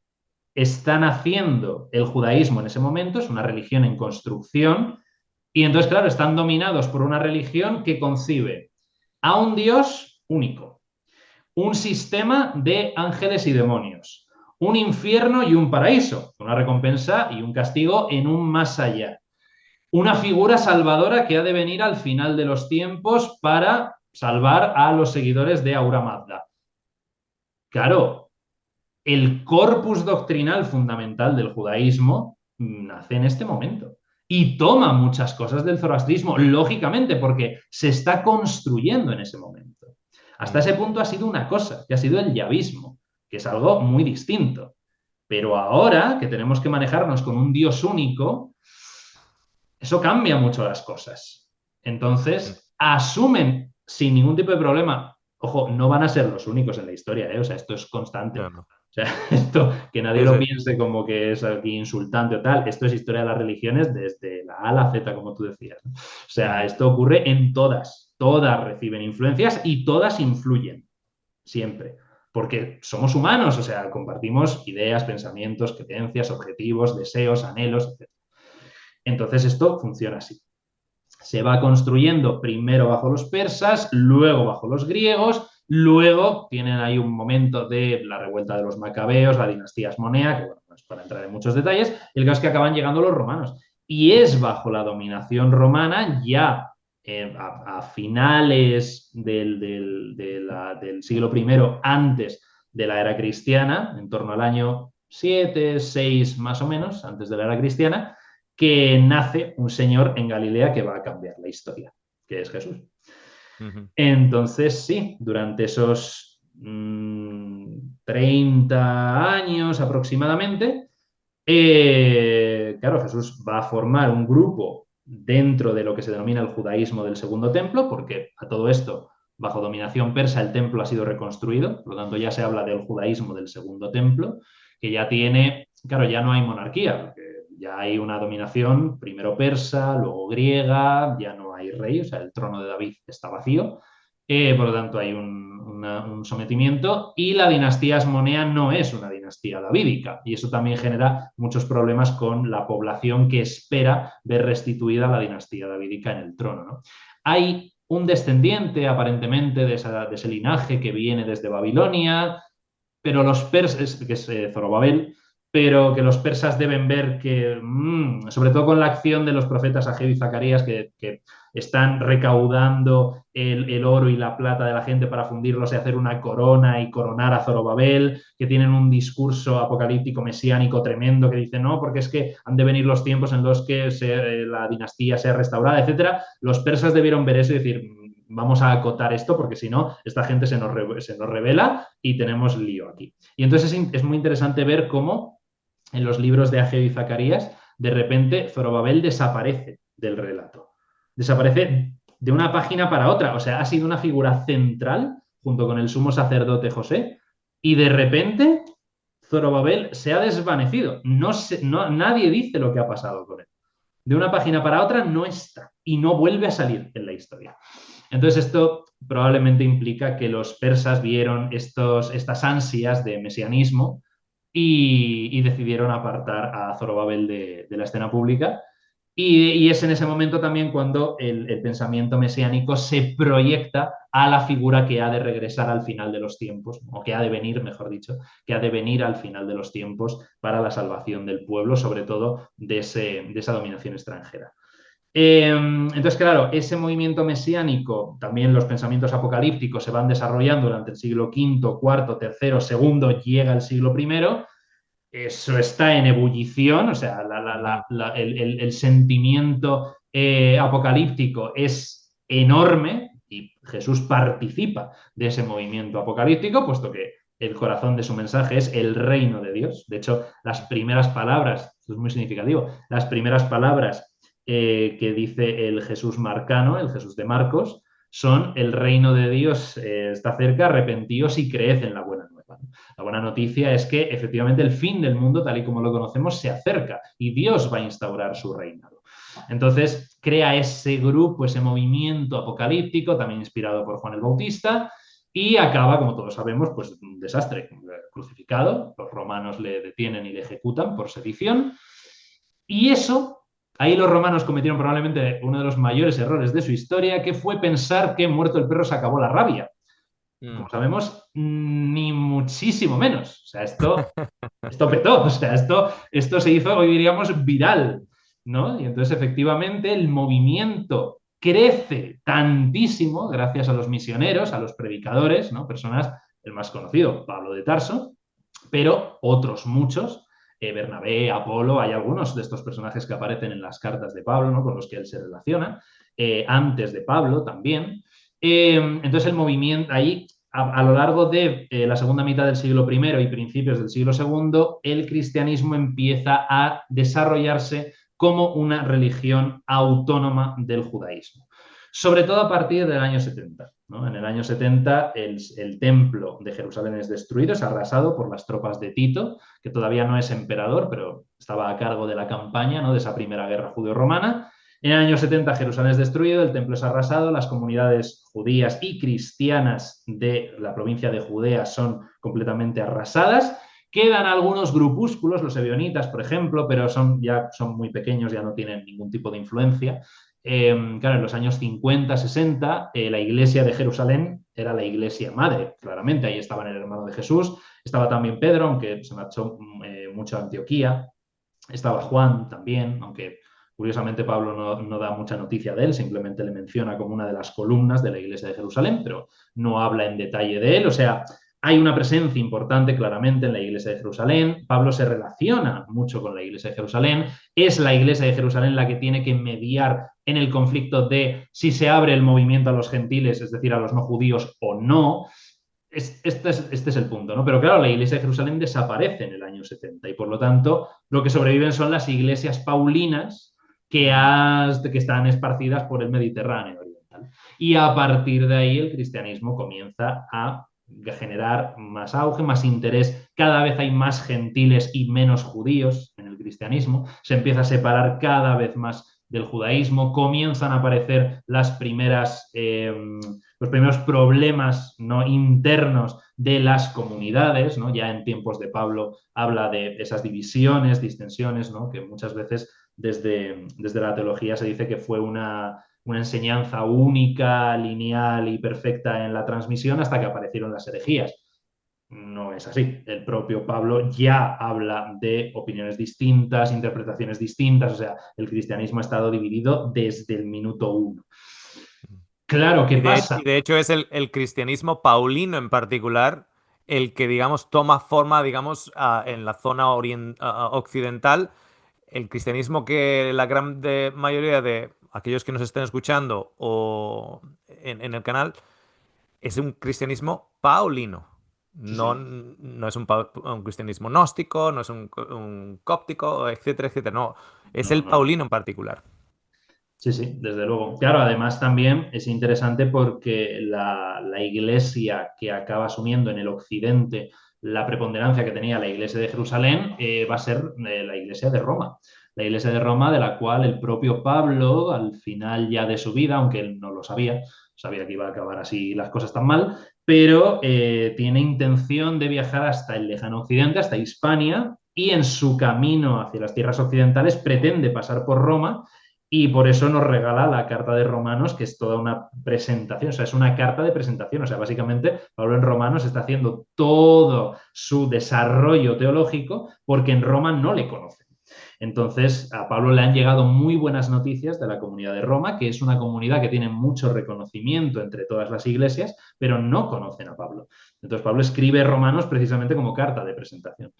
están haciendo el judaísmo en ese momento, es una religión en construcción, y entonces, claro, están dominados por una religión que concibe a un Dios único, un sistema de ángeles y demonios, un infierno y un paraíso, una recompensa y un castigo en un más allá. Una figura salvadora que ha de venir al final de los tiempos para salvar a los seguidores de Ahura Mazda. Claro, el corpus doctrinal fundamental del judaísmo nace en este momento y toma muchas cosas del zoroastrismo, lógicamente, porque se está construyendo en ese momento. Hasta Mm. ese punto ha sido una cosa, que ha sido el yavismo, que es algo muy distinto. Pero ahora que tenemos que manejarnos con un Dios único, eso cambia mucho las cosas. Mm. Entonces, asumen sin ningún tipo de problema. Ojo, no van a ser los únicos en la historia, ¿eh? O sea, esto es constante. No, no. O sea, esto que nadie Sí, lo sí. piense como que es aquí insultante o tal. Esto es historia de las religiones desde la A a la Z, como tú decías, ¿no? O sea, Ujú. esto ocurre en todas. Todas reciben influencias y todas influyen, siempre. Porque somos humanos, o sea, compartimos ideas, pensamientos, creencias, objetivos, deseos, anhelos, etc. Entonces, esto funciona así. Se va construyendo primero bajo los persas, luego bajo los griegos, luego tienen ahí un momento de la revuelta de los macabeos, la dinastía Asmonea, que bueno, no es para entrar en muchos detalles, el caso es que acaban llegando los romanos. Y es bajo la dominación romana ya a finales del siglo I antes de la era cristiana, en torno al año 7, 6 más o menos, antes de la era cristiana, que nace un señor en Galilea que va a cambiar la historia, que es Jesús. Ujú. Entonces, sí, durante esos 30 años aproximadamente, claro, Jesús va a formar un grupo dentro de lo que se denomina el judaísmo del Segundo Templo, porque a todo esto, bajo dominación persa, el templo ha sido reconstruido, por lo tanto ya se habla del judaísmo del Segundo Templo, que ya tiene, claro, ya no hay monarquía, porque ya hay una dominación, primero persa, luego griega, ya no hay rey, o sea, el trono de David está vacío, por lo tanto hay un sometimiento y la dinastía Asmonea no es una dinastía davídica y eso también genera muchos problemas con la población que espera ver restituida la dinastía davídica en el trono, ¿no? Hay un descendiente aparentemente de ese linaje que viene desde Babilonia, pero los persas, que es Zorobabel, pero que los persas deben ver que, sobre todo con la acción de los profetas Ageo y Zacarías, que están recaudando el, oro y la plata de la gente para fundirlos y hacer una corona y coronar a Zorobabel, que tienen un discurso apocalíptico mesiánico tremendo que dice, no, porque es que han de venir los tiempos en los que la dinastía sea restaurada, etcétera. Los persas debieron ver eso y decir, vamos a acotar esto porque si no, esta gente se nos revela y tenemos lío aquí. Y entonces es muy interesante ver cómo en los libros de Ageo y Zacarías, de repente Zorobabel desaparece del relato. Desaparece de una página para otra. O sea, ha sido una figura central junto con el sumo sacerdote José y de repente Zorobabel se ha desvanecido. Nadie dice lo que ha pasado con él. De una página para otra no está y no vuelve a salir en la historia. Entonces esto probablemente implica que los persas vieron estas ansias de mesianismo y decidieron apartar a Zorobabel de la escena pública. Y es en ese momento también cuando el pensamiento mesiánico se proyecta a la figura que ha de regresar al final de los tiempos, o que ha de venir, mejor dicho, que ha de venir al final de los tiempos para la salvación del pueblo, sobre todo de esa dominación extranjera. Entonces, claro, ese movimiento mesiánico, también los pensamientos apocalípticos se van desarrollando durante el siglo V, IV, III, segundo, llega el siglo I. Eso está en ebullición, o sea, Ujú. el sentimiento apocalíptico es enorme y Jesús participa de ese movimiento apocalíptico, puesto que el corazón de su mensaje es el reino de Dios. De hecho, las primeras palabras, esto es muy significativo, las primeras palabras que dice el Jesús marcano, el Jesús de Marcos, son el reino de Dios está cerca, arrepentíos y creed en la buena nueva. La buena noticia es que efectivamente el fin del mundo, tal y como lo conocemos, se acerca y Dios va a instaurar su reinado. Entonces crea ese grupo, ese movimiento apocalíptico, también inspirado por Juan el Bautista, y acaba, como todos sabemos, pues un desastre, crucificado. Los romanos le detienen y le ejecutan por sedición. Y eso, ahí los romanos cometieron probablemente uno de los mayores errores de su historia, que fue pensar que muerto el perro se acabó la rabia. Mm. Como sabemos, ni muchísimo menos. O sea, esto petó, o sea, esto se hizo, hoy diríamos, viral, ¿no? Y entonces, efectivamente, el movimiento crece tantísimo gracias a los misioneros, a los predicadores, ¿no? Personas, el más conocido, Pablo de Tarso, pero otros muchos, Bernabé, Apolo, hay algunos de estos personajes que aparecen en las cartas de Pablo, ¿no? Con los que él se relaciona, antes de Pablo también. Entonces el movimiento ahí, a lo largo de la segunda mitad del siglo I y principios del siglo II, el cristianismo empieza a desarrollarse como una religión autónoma del judaísmo. Sobre todo a partir del año 70. ¿No? En el año 70 el templo de Jerusalén es destruido, es arrasado por las tropas de Tito, que todavía no es emperador, pero estaba a cargo de la campaña, ¿no? De esa primera guerra judeo-romana. En el año 70 Jerusalén es destruido, el templo es arrasado, las comunidades judías y cristianas de la provincia de Judea son completamente arrasadas. Quedan algunos grupúsculos, los ebionitas, por ejemplo, pero ya son muy pequeños, ya no tienen ningún tipo de influencia. Claro, en los años 50, 60, la iglesia de Jerusalén era la iglesia madre, claramente. Ahí estaban el hermano de Jesús, estaba también Pedro, aunque se marchó mucho a Antioquía, estaba Juan también, aunque curiosamente Pablo no da mucha noticia de él, simplemente le menciona como una de las columnas de la iglesia de Jerusalén, pero no habla en detalle de él. O sea, hay una presencia importante claramente en la iglesia de Jerusalén. Pablo se relaciona mucho con la iglesia de Jerusalén. Es la iglesia de Jerusalén la que tiene que mediar en el conflicto de si se abre el movimiento a los gentiles, es decir, a los no judíos o no. Este es el punto, ¿no? Pero claro, la iglesia de Jerusalén desaparece en el año 70 y por lo tanto lo que sobreviven son las iglesias paulinas que están esparcidas por el Mediterráneo oriental. Y a partir de ahí el cristianismo comienza a generar más auge, más interés. Cada vez hay más gentiles y menos judíos en el cristianismo. Se empieza a separar cada vez más del judaísmo. Comienzan a aparecer los primeros problemas, ¿no? internos de las comunidades, ¿no? Ya en tiempos de Pablo habla de esas divisiones, distensiones, ¿no? Que muchas veces desde la teología se dice que fue una enseñanza única, lineal y perfecta en la transmisión hasta que aparecieron las herejías. No es así. El propio Pablo ya habla de opiniones distintas, interpretaciones distintas, o sea, el cristianismo ha estado dividido desde el minuto uno. Claro, ¿qué Y pasa? de hecho es el cristianismo paulino en particular el que, digamos, toma forma, digamos, en la zona occidental. El cristianismo que la gran mayoría de aquellos que nos estén escuchando o en el canal es un cristianismo paulino. Sí, No, sí. no es un cristianismo gnóstico, no es un cóptico, etcétera, etcétera. No, es No, el no, no. paulino en particular. Sí, sí, desde luego. Claro, además también es interesante porque la iglesia que acaba asumiendo en el occidente la preponderancia que tenía la iglesia de Jerusalén va a ser la iglesia de Roma. La iglesia de Roma de la cual el propio Pablo, al final ya de su vida, aunque él no lo sabía, sabía que iba a acabar así las cosas tan mal, pero tiene intención de viajar hasta el lejano occidente, hasta Hispania, y en su camino hacia las tierras occidentales pretende pasar por Roma y por eso nos regala la carta de Romanos, que es toda una presentación, o sea, es una carta de presentación, o sea, básicamente Pablo en Romanos está haciendo todo su desarrollo teológico porque en Roma no le conocen. Entonces, a Pablo le han llegado muy buenas noticias de la comunidad de Roma, que es una comunidad que tiene mucho reconocimiento entre todas las iglesias, pero no conocen a Pablo. Entonces, Pablo escribe Romanos precisamente como carta de presentación.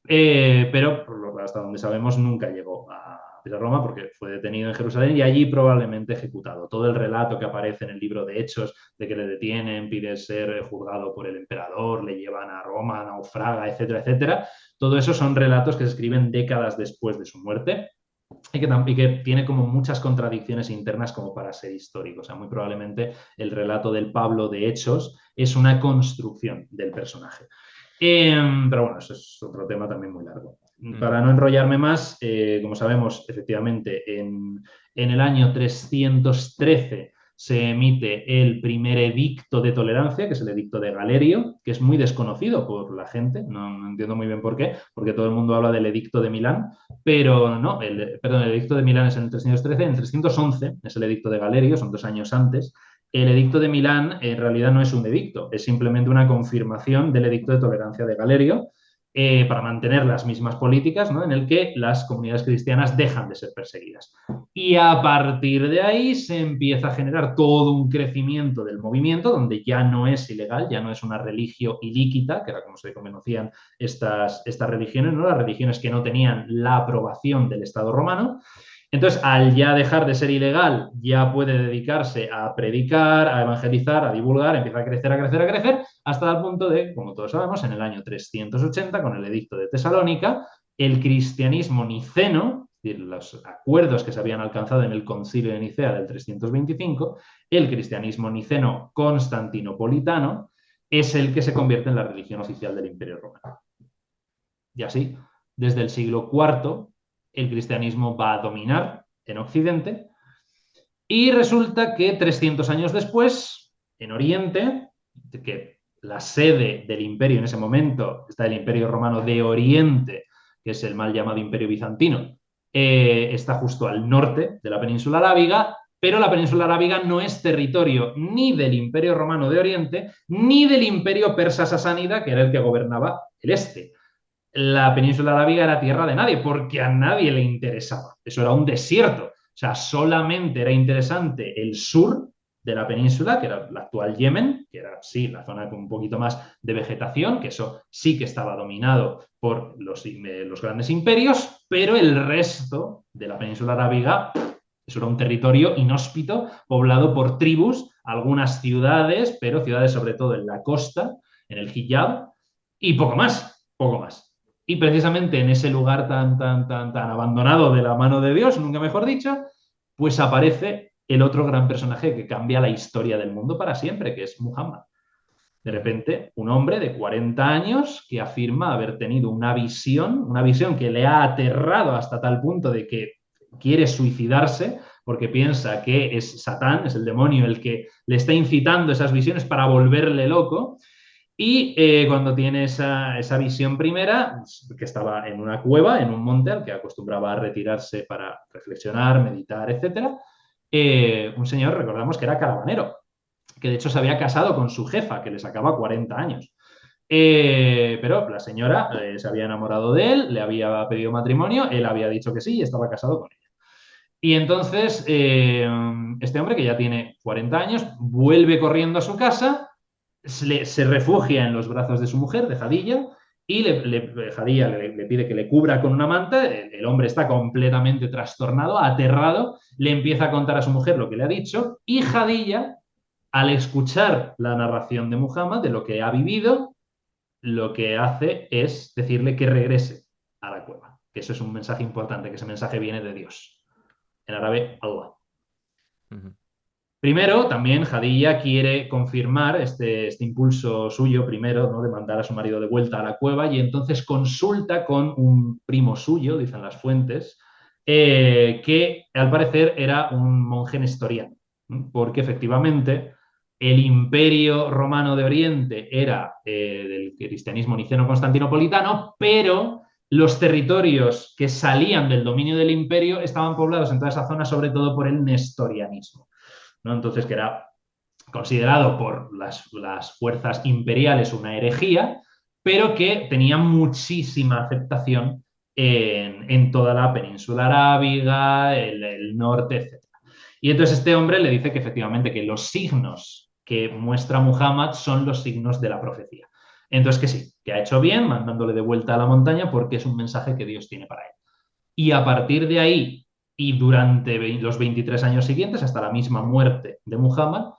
Pero hasta donde sabemos nunca llegó a Roma porque fue detenido en Jerusalén y allí probablemente ejecutado. Todo el relato que aparece en el libro de Hechos de que le detienen, pide ser juzgado por el emperador, le llevan a Roma, naufraga, etcétera, etcétera. Todo eso son relatos que se escriben décadas después de su muerte y que tiene como muchas contradicciones internas como para ser histórico. O sea, muy probablemente el relato del Pablo de Hechos es una construcción del personaje. Pero bueno, eso es otro tema también muy largo. Mm. Para no enrollarme más, como sabemos, efectivamente, en el año 313 se emite el primer edicto de tolerancia, que es el edicto de Galerio, que es muy desconocido por la gente, no entiendo muy bien por qué, porque todo el mundo habla del edicto de Milán, pero no, perdón, el edicto de Milán es en el 313, en el 311 es el edicto de Galerio, son 2 años antes. El edicto de Milán en realidad no es un edicto, es simplemente una confirmación del edicto de tolerancia de Galerio, para mantener las mismas políticas, ¿no? En el que las comunidades cristianas dejan de ser perseguidas. Y a partir de ahí se empieza a generar todo un crecimiento del movimiento donde ya no es ilegal, ya no es una religio ilíquita, que era como se conocían estas religiones, ¿no? Las religiones que no tenían la aprobación del Estado romano. Entonces, al ya dejar de ser ilegal, ya puede dedicarse a predicar, a evangelizar, a divulgar, empieza a crecer, a crecer, a crecer, hasta el punto de, como todos sabemos, en el año 380, con el edicto de Tesalónica, el cristianismo niceno, es decir, los acuerdos que se habían alcanzado en el concilio de Nicea del 325, el cristianismo niceno constantinopolitano es el que se convierte en la religión oficial del Imperio Romano. Y así, desde el siglo IV, el cristianismo va a dominar en Occidente y resulta que 300 años después, en Oriente, que la sede del imperio en ese momento está el Imperio Romano de Oriente, que es el mal llamado Imperio Bizantino, está justo al norte de la península arábiga, pero la península arábiga no es territorio ni del Imperio Romano de Oriente, ni del Imperio Persa Sasánida, que era el que gobernaba el este. La península arábiga era tierra de nadie, porque a nadie le interesaba. Eso era un desierto. O sea, solamente era interesante el sur de la península, que era la actual Yemen, que era, sí, la zona con un poquito más de vegetación, que eso sí que estaba dominado por los grandes imperios, pero el resto de la península arábiga, eso era un territorio inhóspito, poblado por tribus, algunas ciudades, pero ciudades sobre todo en la costa, en el Hijab, y poco más, poco más. Y precisamente en ese lugar tan abandonado de la mano de Dios, nunca mejor dicho, pues aparece el otro gran personaje que cambia la historia del mundo para siempre, que es Muhammad. De repente, un hombre de 40 años que afirma haber tenido una visión que le ha aterrado hasta tal punto de que quiere suicidarse porque piensa que es Satán, es el demonio el que le está incitando esas visiones para volverle loco. Y cuando tiene esa visión primera, que estaba en una cueva, en un monte al que acostumbraba a retirarse para reflexionar, meditar, etc., un señor, recordamos que era caravanero, que de hecho se había casado con su jefa, que le sacaba 40 años. Pero la señora se había enamorado de él, le había pedido matrimonio, él había dicho que sí y estaba casado con ella. Y entonces este hombre, que ya tiene 40 años, vuelve corriendo a su casa, se refugia en los brazos de su mujer, de Jadilla, y Jadilla le pide que le cubra con una manta. El hombre está completamente trastornado, aterrado, le empieza a contar a su mujer lo que le ha dicho, y Jadilla, al escuchar la narración de Muhammad, de lo que ha vivido, lo que hace es decirle que regrese a la cueva. Que eso es un mensaje importante, que ese mensaje viene de Dios. En árabe, Allah. Ujú. Primero, también Jadilla quiere confirmar este impulso suyo, primero, ¿no? De mandar a su marido de vuelta a la cueva, y entonces consulta con un primo suyo, dicen las fuentes, que al parecer era un monje nestoriano, ¿no? Porque efectivamente el imperio romano de Oriente era del cristianismo niceno-constantinopolitano, pero los territorios que salían del dominio del imperio estaban poblados en toda esa zona sobre todo por el nestorianismo, ¿no? Entonces, que era considerado por las fuerzas imperiales una herejía, pero que tenía muchísima aceptación en toda la península arábiga, el norte, etc. Y entonces este hombre le dice que efectivamente que los signos que muestra Muhammad son los signos de la profecía. Entonces que sí, que ha hecho bien mandándole de vuelta a la montaña porque es un mensaje que Dios tiene para él. Y a partir de ahí y durante los 23 años siguientes, hasta la misma muerte de Muhammad,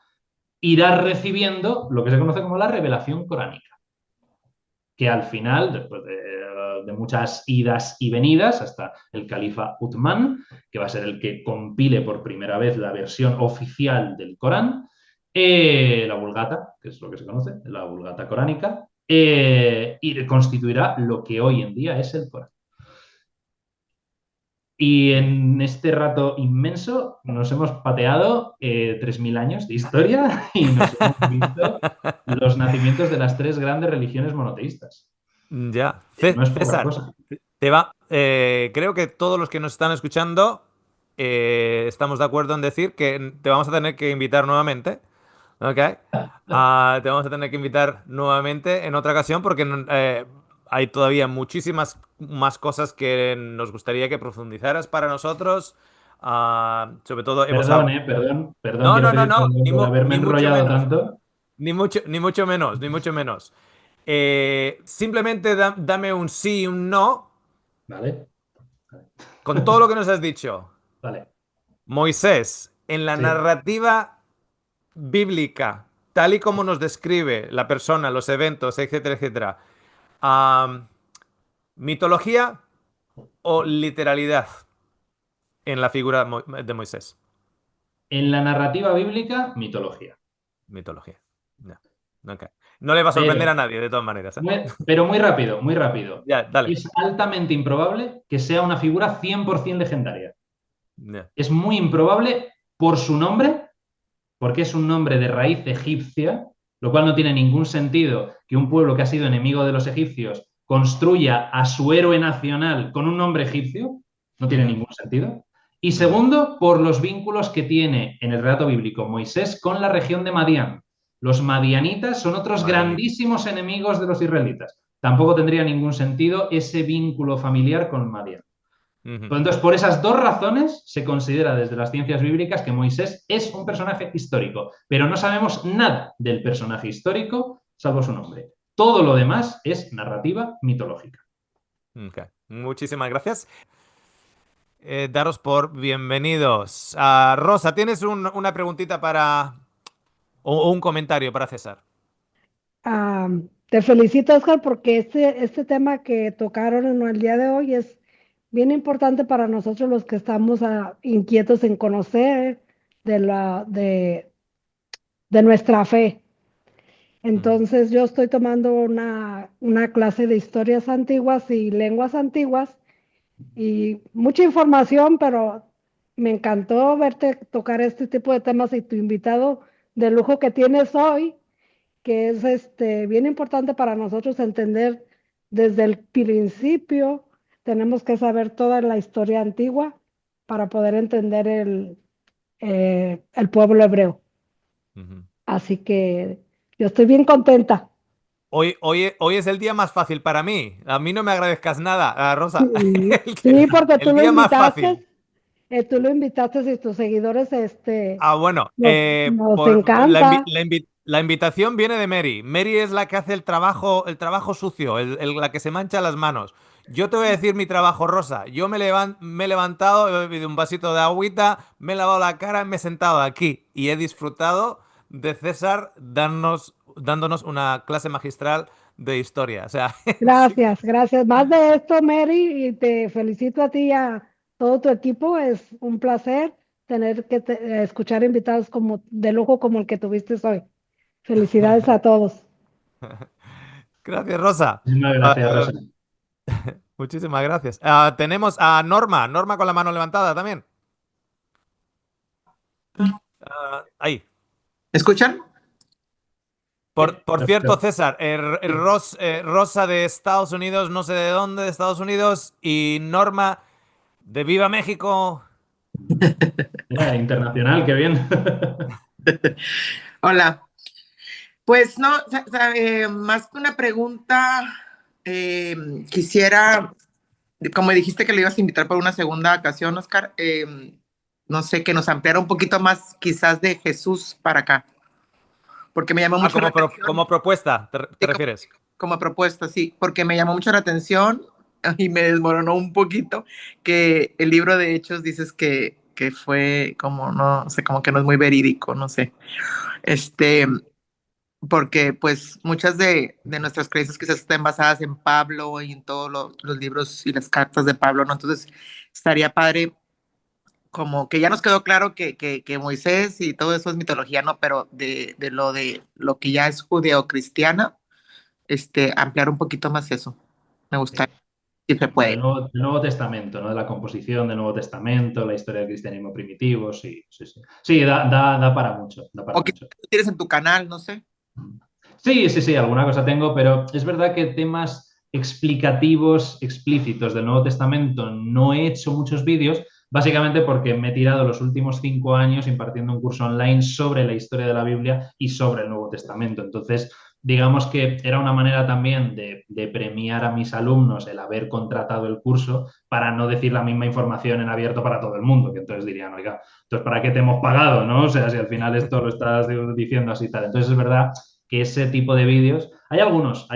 irá recibiendo lo que se conoce como la revelación coránica, que al final, después de muchas idas y venidas, hasta el califa Uthman, que va a ser el que compile por primera vez la versión oficial del Corán, la Vulgata, que es lo que se conoce, la Vulgata coránica, y constituirá lo que hoy en día es el Corán. Y en este rato inmenso nos hemos pateado 3.000 años de historia y nos hemos visto los nacimientos de las tres grandes religiones monoteístas. Ya. No es poca César, cosa. creo que todos los que nos están escuchando estamos de acuerdo en decir que te vamos a tener que invitar nuevamente. ¿Ok? Te vamos a tener que invitar nuevamente en otra ocasión porque hay todavía muchísimas más cosas que nos gustaría que profundizaras para nosotros. Sobre todo hemos Perdón, hablado... perdón, No, quiero no, no, pedir no, perdón por haberme ni mucho enrollado menos. tanto. Ni mucho menos, ni mucho menos. Simplemente dame un sí y un no Vale, con todo lo que nos has dicho. vale. Moisés, en la Sí. narrativa bíblica, tal y como nos describe la persona, los eventos, etcétera, etcétera, am, ¿mitología o literalidad en la figura de Moisés? En la narrativa bíblica, mitología. Mitología. No, ok. No le va a sorprender a Pero nadie, de todas maneras, ¿eh? pero muy rápido, muy rápido. Ya, dale. Es altamente improbable que sea una figura 100% legendaria. Ya. Es muy improbable por su nombre, porque es un nombre de raíz egipcia, lo cual no tiene ningún sentido que un pueblo que ha sido enemigo de los egipcios construya a su héroe nacional con un nombre egipcio, no tiene Ujú, ningún sentido. Y ujú. segundo, por los vínculos que tiene en el relato bíblico Moisés con la región de Madián. Los madianitas son otros Madianita. grandísimos enemigos de los israelitas. Tampoco tendría ningún sentido ese vínculo familiar con Madián. Ujú. Pues entonces, por esas dos razones, se considera desde las ciencias bíblicas que Moisés es un personaje histórico, pero no sabemos nada del personaje histórico, salvo su nombre. Todo lo demás es narrativa mitológica. Ok. Muchísimas gracias. Daros por bienvenidos. Rosa, ¿tienes una preguntita para... o un comentario para César? Ah, te felicito, Oscar, porque este tema que tocaron en el día de hoy es bien importante para nosotros los que estamos inquietos en conocer de de nuestra fe. Ujú. Entonces, yo estoy tomando una clase de historias antiguas y lenguas antiguas y mucha información, pero me encantó verte tocar este tipo de temas y tu invitado de lujo que tienes hoy que es bien importante para nosotros entender desde el principio, tenemos que saber toda la historia antigua para poder entender el pueblo hebreo. Ujú. Así que yo estoy bien contenta. Hoy es el día más fácil para mí. A mí no me agradezcas nada, Rosa. Sí, sí, porque El día más fácil. tú lo invitaste y tus seguidores Bueno, nos encanta. la invitación viene de Mary. Mary es la que hace el trabajo sucio, la que se mancha las manos. Yo te voy a decir mi trabajo, Rosa. Yo me he levantado, he bebido un vasito de agüita, me he lavado la cara, me he sentado aquí y he disfrutado de César dándonos una clase magistral de historia. O sea, sí. Gracias, gracias. Más de esto, Mary, y te felicito a ti y a todo tu equipo. Es un placer tener que escuchar invitados como de lujo como el que tuviste hoy. Felicidades a todos. Gracias, Rosa. Muchísimas Ah, gracias, Rosa. muchísimas gracias. Tenemos a Norma, Norma con la mano levantada también. Ahí. ¿Escuchan? Por cierto, Perfecto. César, Rosa de Estados Unidos, no sé de dónde, de Estados Unidos, y Norma de Viva México. Mira, internacional, qué bien. Hola. Pues no, más que una pregunta, quisiera, como dijiste que le ibas a invitar por una segunda ocasión, Oscar, no sé, que nos ampliara un poquito más quizás de Jesús para acá, porque me llamó mucho la atención, Como propuesta, te sí, refieres? como propuesta, sí, porque me llamó mucho la atención y me desmoronó un poquito que el libro de Hechos dices que fue como, no sé, como que no es muy verídico, no sé. Este, porque pues muchas de nuestras creencias quizás estén basadas en Pablo y en todos los libros y las cartas de Pablo, ¿no? Entonces estaría padre como que ya nos quedó claro que Moisés y todo eso es mitología, ¿no? Pero de lo que ya es judeocristiana, ampliar un poquito más eso. Me gustaría, si se puede. Del Nuevo Testamento, ¿no? De la composición del Nuevo Testamento, la historia del cristianismo primitivo, sí, sí, sí. Sí, da para mucho, da para O quizás mucho. lo tienes en tu canal, no sé. Sí, sí, sí, alguna cosa tengo, pero es verdad que temas explicativos, explícitos del Nuevo Testamento no he hecho muchos vídeos, básicamente porque me he tirado los últimos 5 años impartiendo un curso online sobre la historia de la Biblia y sobre el Nuevo Testamento. Entonces, digamos que era una manera también de premiar a mis alumnos el haber contratado el curso para no decir la misma información en abierto para todo el mundo, que entonces dirían, oiga, entonces ¿para qué te hemos pagado, no? O sea, si al final esto lo estás diciendo así y tal. Entonces es verdad que ese tipo de vídeos, hay algunos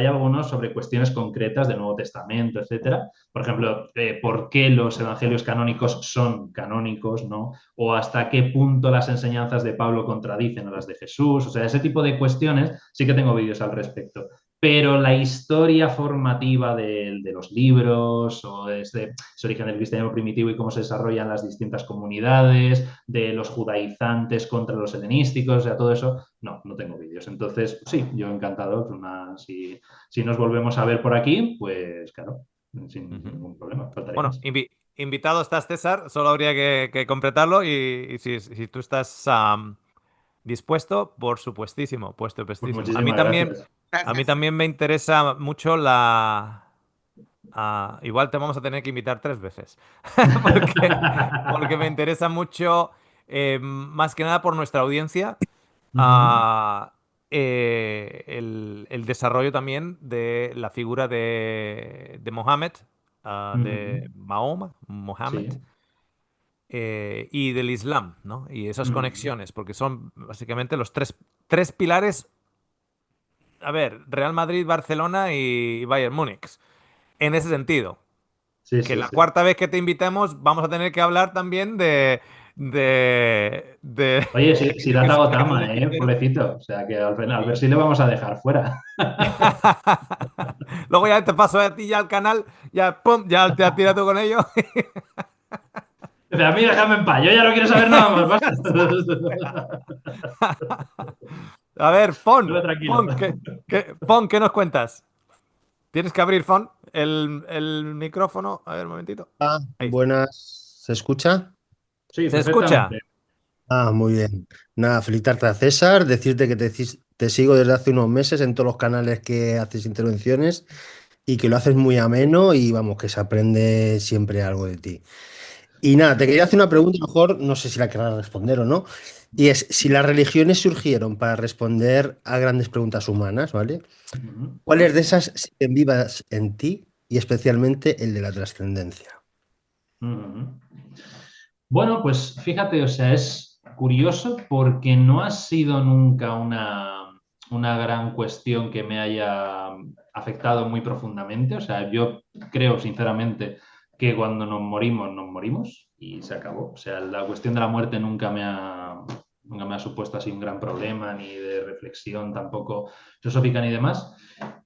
sobre cuestiones concretas del Nuevo Testamento, etcétera. Por ejemplo, ¿por qué los evangelios canónicos son canónicos, no? O hasta qué punto las enseñanzas de Pablo contradicen a las de Jesús. O sea, ese tipo de cuestiones sí que tengo vídeos al respecto. Pero la historia formativa de los libros, o desde su origen del cristianismo primitivo y cómo se desarrollan las distintas comunidades, de los judaizantes contra los helenísticos, o sea, todo eso, no tengo vídeos. Entonces, sí, yo encantado. Si nos volvemos a ver por aquí, pues claro, sin Ujú. ningún problema, faltaría Bueno, más. invitado estás, César, solo habría que completarlo y si tú estás dispuesto, por supuestísimo, puesto Pues puestísimo. muchísimas gracias. A mí Gracias. también me interesa mucho igual te vamos a tener que invitar 3 veces, porque me interesa mucho, más que nada por nuestra audiencia, Ujú, ah, el desarrollo también de la figura de Mohammed, ujú. de Mahoma, Mohammed, Sí. y del Islam, ¿no? Y esas Ujú. conexiones, porque son básicamente los tres pilares, a ver, Real Madrid, Barcelona y Bayern Múnich, en ese sentido. Sí, Que sí, la sí. cuarta vez que te invitemos vamos a tener que hablar también de Oye, si de da que si queremos Tagotama, defender. pobrecito. O sea que al ver Sí. si le vamos a dejar fuera. Luego ya te paso a ti ya al canal, ya, pum, ya te tiras tú con ello. Dice, a mí déjame en paz, yo ya no quiero saber nada más. Basta. A ver, Yo tranquilo. Fon, ¿qué nos cuentas? Tienes que abrir, Fon, el micrófono. A ver, un momentito. Ahí está. Buenas, ¿se escucha? Sí, ¿Se escucha? perfectamente. Muy bien. Nada, felicitarte a César, decirte que te sigo desde hace unos meses en todos los canales que haces intervenciones y que lo haces muy ameno y vamos, que se aprende siempre algo de ti. Y nada, te quería hacer una pregunta, mejor no sé si la querrás responder o no, y es si las religiones surgieron para responder a grandes preguntas humanas, ¿vale? Ujú. ¿Cuáles de esas siguen vivas en ti y especialmente el de la trascendencia? Ujú. Bueno, pues fíjate, o sea, es curioso porque no ha sido nunca una gran cuestión que me haya afectado muy profundamente. O sea, yo creo sinceramente que cuando nos morimos y se acabó. O sea, la cuestión de la muerte nunca me ha supuesto así un gran problema, ni de reflexión tampoco filosófica ni demás.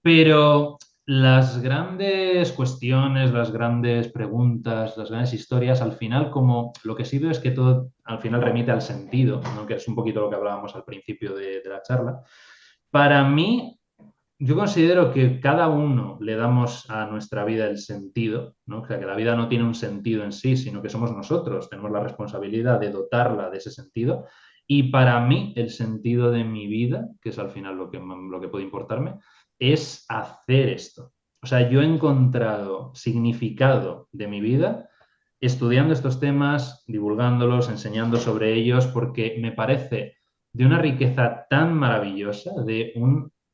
Pero las grandes cuestiones, las grandes preguntas, las grandes historias, al final, como lo que sí veo es que todo al final remite al sentido, ¿no? Que es un poquito lo que hablábamos al principio de la charla. Para mí, yo considero que cada uno le damos a nuestra vida el sentido, ¿no? O sea, que la vida no tiene un sentido en sí, sino que somos nosotros, tenemos la responsabilidad de dotarla de ese sentido. Y para mí, el sentido de mi vida, que es al final lo que puede importarme, es hacer esto. O sea, yo he encontrado significado de mi vida estudiando estos temas, divulgándolos, enseñando sobre ellos, porque me parece de una riqueza tan maravillosa,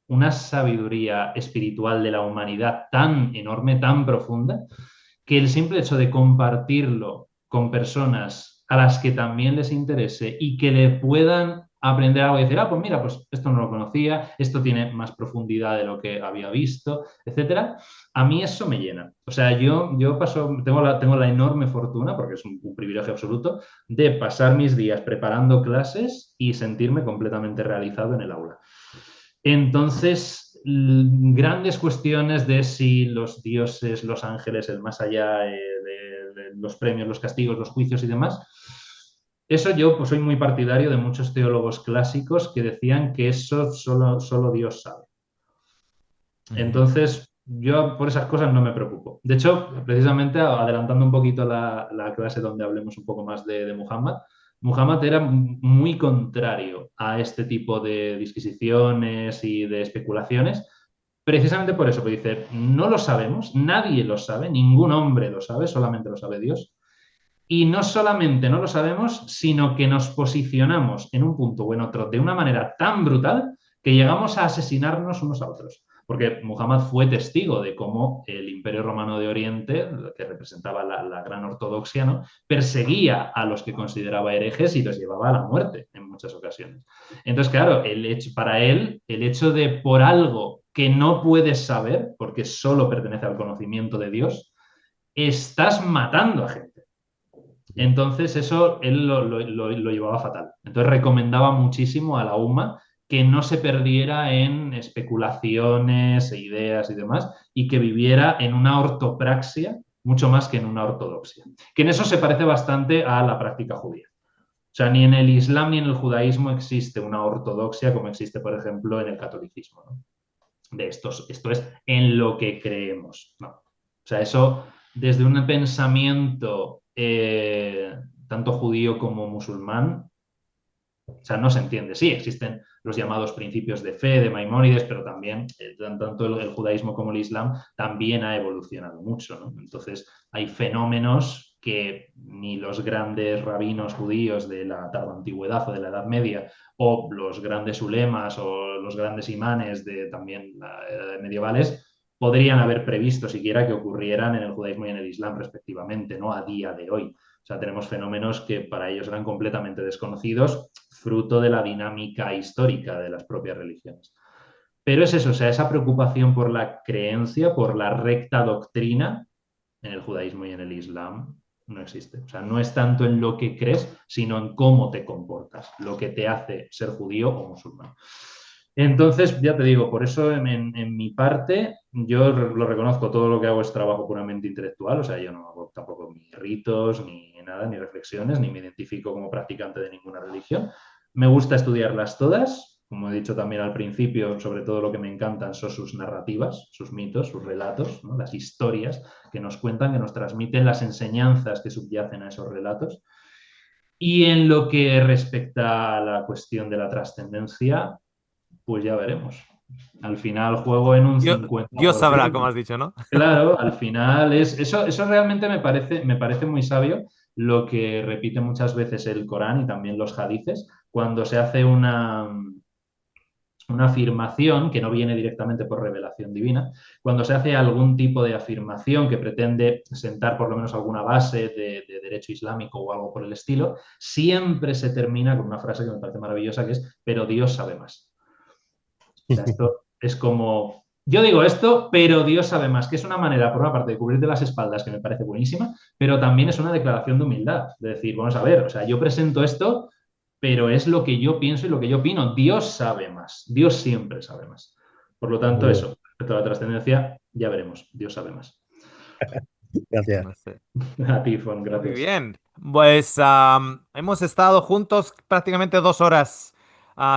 una sabiduría espiritual de la humanidad tan enorme, tan profunda, que el simple hecho de compartirlo con personas a las que también les interese y que le puedan aprender algo y decir, pues mira, pues esto no lo conocía, esto tiene más profundidad de lo que había visto, etcétera. A mí eso me llena. O sea, tengo la enorme fortuna, porque es un privilegio absoluto, de pasar mis días preparando clases y sentirme completamente realizado en el aula. Entonces, grandes cuestiones de si los dioses, los ángeles, el más allá, de los premios, los castigos, los juicios y demás, eso yo pues, soy muy partidario de muchos teólogos clásicos que decían que eso solo Dios sabe. Ujú. Entonces, yo por esas cosas no me preocupo. De hecho, precisamente adelantando un poquito la clase donde hablemos un poco más de Muhammad, Muhammad era muy contrario a este tipo de disquisiciones y de especulaciones, precisamente por eso, porque dice, no lo sabemos, nadie lo sabe, ningún hombre lo sabe, solamente lo sabe Dios. Y no solamente no lo sabemos, sino que nos posicionamos en un punto o en otro de una manera tan brutal que llegamos a asesinarnos unos a otros. Porque Muhammad fue testigo de cómo el Imperio Romano de Oriente, que representaba la gran ortodoxia, ¿no?, perseguía a los que consideraba herejes y los llevaba a la muerte en muchas ocasiones. Entonces, claro, para él, el hecho de por algo que no puedes saber, porque solo pertenece al conocimiento de Dios, estás matando a gente. Entonces eso él lo llevaba fatal. Entonces recomendaba muchísimo a la UMA que no se perdiera en especulaciones e ideas y demás, y que viviera en una ortopraxia mucho más que en una ortodoxia. Que en eso se parece bastante a la práctica judía. O sea, ni en el Islam ni en el judaísmo existe una ortodoxia como existe, por ejemplo, en el catolicismo, ¿no? De esto es en lo que creemos, ¿no? O sea, eso desde un pensamiento tanto judío como musulmán, o sea, no se entiende. Sí, existen los llamados principios de fe de Maimónides, pero también tanto el judaísmo como el islam también ha evolucionado mucho, ¿no? Entonces, hay fenómenos que ni los grandes rabinos judíos de la tarda antigüedad o de la Edad Media, o los grandes ulemas o los grandes imanes de también medievales, podrían haber previsto siquiera que ocurrieran en el judaísmo y en el islam respectivamente, ¿no?, a día de hoy. O sea, tenemos fenómenos que para ellos eran completamente desconocidos, fruto de la dinámica histórica de las propias religiones. Pero es eso, o sea, esa preocupación por la creencia, por la recta doctrina, en el judaísmo y en el islam no existe. O sea, no es tanto en lo que crees, sino en cómo te comportas, lo que te hace ser judío o musulmán. Entonces, ya te digo, por eso en mi parte, yo lo reconozco, todo lo que hago es trabajo puramente intelectual, o sea, yo no hago tampoco ni ritos, ni nada, ni reflexiones, ni me identifico como practicante de ninguna religión. Me gusta estudiarlas todas, como he dicho también al principio, sobre todo lo que me encantan son sus narrativas, sus mitos, sus relatos, ¿no?, las historias que nos cuentan, que nos transmiten las enseñanzas que subyacen a esos relatos. Y en lo que respecta a la cuestión de la trascendencia, pues ya veremos. Al final juego en un Dios sabrá, como 50%. has dicho, ¿no? Claro, al final eso realmente me parece muy sabio, lo que repite muchas veces el Corán y también los hadices, cuando se hace una afirmación que no viene directamente por revelación divina, cuando se hace algún tipo de afirmación que pretende sentar por lo menos alguna base de derecho islámico o algo por el estilo, siempre se termina con una frase que me parece maravillosa, que es, pero Dios sabe más. O sea, esto es como, yo digo esto, pero Dios sabe más, que es una manera, por una parte, de cubrirte las espaldas, que me parece buenísima, pero también es una declaración de humildad, de decir, vamos a ver, o sea, yo presento esto, pero es lo que yo pienso y lo que yo opino. Dios sabe más, Dios siempre sabe más. Por lo tanto, eso, respecto a la trascendencia, ya veremos, Dios sabe más. Gracias. No sé. A ti, Fon, Muy gracias. bien. Pues hemos estado juntos prácticamente 2 horas.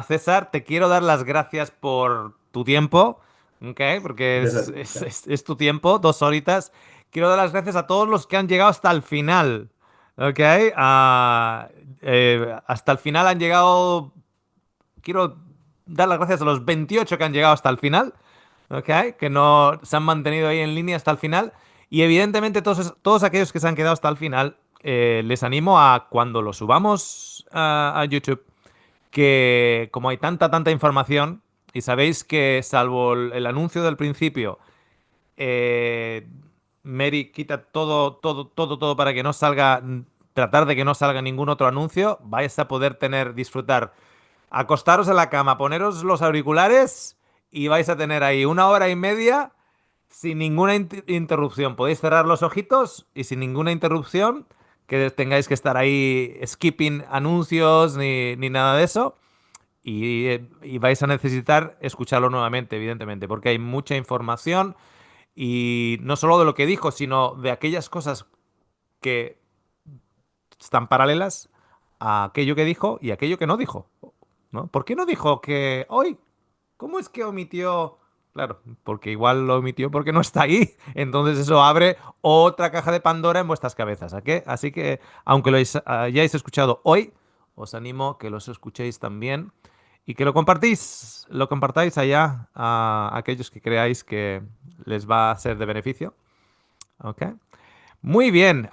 César, te quiero dar las gracias por tu tiempo, ¿ok? Porque Gracias es, a ti. es- es- es tu tiempo, 2 horitas. Quiero dar las gracias a todos los que han llegado hasta el final, ¿ok? Hasta el final han llegado. Quiero dar las gracias a los 28 que han llegado hasta el final, ¿ok? Que no se han mantenido ahí en línea hasta el final. Y evidentemente todos aquellos que se han quedado hasta el final, les animo a cuando lo subamos a YouTube, que como hay tanta información, y sabéis que salvo el anuncio del principio, eh, Mary quita todo para que no salga, tratar de que no salga ningún otro anuncio, vais a poder disfrutar. Acostaros en la cama, poneros los auriculares y vais a tener ahí 1 hora y media sin ninguna interrupción. Podéis cerrar los ojitos y sin ninguna interrupción, que tengáis que estar ahí skipping anuncios ni nada de eso. Y vais a necesitar escucharlo nuevamente, evidentemente, porque hay mucha información y no solo de lo que dijo, sino de aquellas cosas que están paralelas a aquello que dijo y aquello que no dijo, ¿no? ¿Por qué no dijo que hoy? ¿Cómo es que omitió? Claro, porque igual lo omitió porque no está ahí. Entonces eso abre otra caja de Pandora en vuestras cabezas. ¿A qué? Así que, aunque hayáis escuchado hoy, os animo que los escuchéis también y que lo compartáis allá a aquellos que creáis que les va a ser de beneficio. ¿Ok? Muy bien.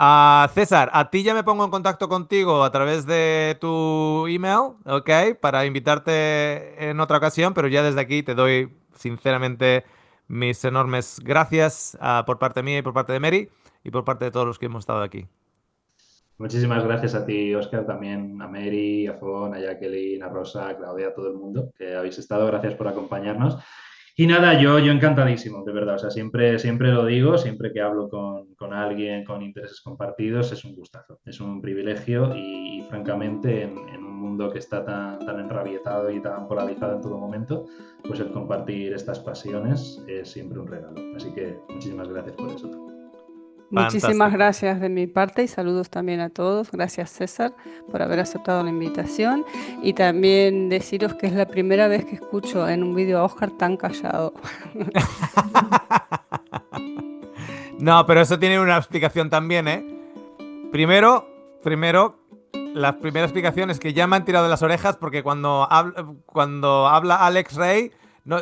César, a ti ya me pongo en contacto contigo a través de tu email, ¿ok? Para invitarte en otra ocasión, pero ya desde aquí te doy sinceramente mis enormes gracias por parte mía y por parte de Mary y por parte de todos los que hemos estado aquí. Muchísimas gracias a ti, Oscar, también a Mary, a Fon, a Jacqueline, a Rosa, a Claudia, a todo el mundo que habéis estado. Gracias por acompañarnos. Y nada, yo encantadísimo, de verdad. O sea, siempre lo digo, siempre que hablo con alguien con intereses compartidos, es un gustazo, es un privilegio y francamente, en un mundo que está tan enrabietado y tan polarizado en todo momento, pues el compartir estas pasiones es siempre un regalo. Así que muchísimas gracias por eso. Muchísimas Fantástico. gracias de mi parte y saludos también a todos. Gracias César por haber aceptado la invitación y también deciros que es la primera vez que escucho en un vídeo a Oscar tan callado. No, pero eso tiene una explicación también, ¿eh? Primero, la primera explicación es que ya me han tirado de las orejas porque cuando habla Alex Rey, no,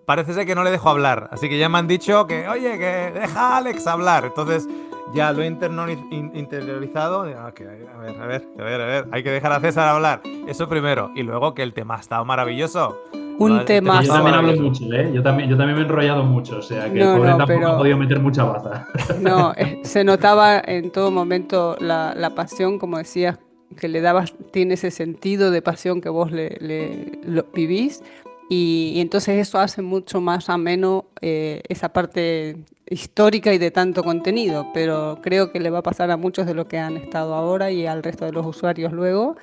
parece ser que no le dejo hablar. Así que ya me han dicho que, oye, que deja a Alex hablar. Entonces ya lo he interiorizado. Ok, a ver, hay que dejar a César hablar. Eso primero. Y luego que el tema ha estado maravilloso. Un El tema ha Yo temazo. estado también hablo maravilloso. mucho, ¿eh? Yo también me he enrollado mucho, o sea que el No, pobre no, tampoco ha pero podido meter mucha baza. no, se notaba en todo momento la pasión, como decías, que le dabas, tiene ese sentido de pasión que vos lo vivís y entonces eso hace mucho más ameno esa parte histórica y de tanto contenido, pero creo que le va a pasar a muchos de los que han estado ahora y al resto de los usuarios luego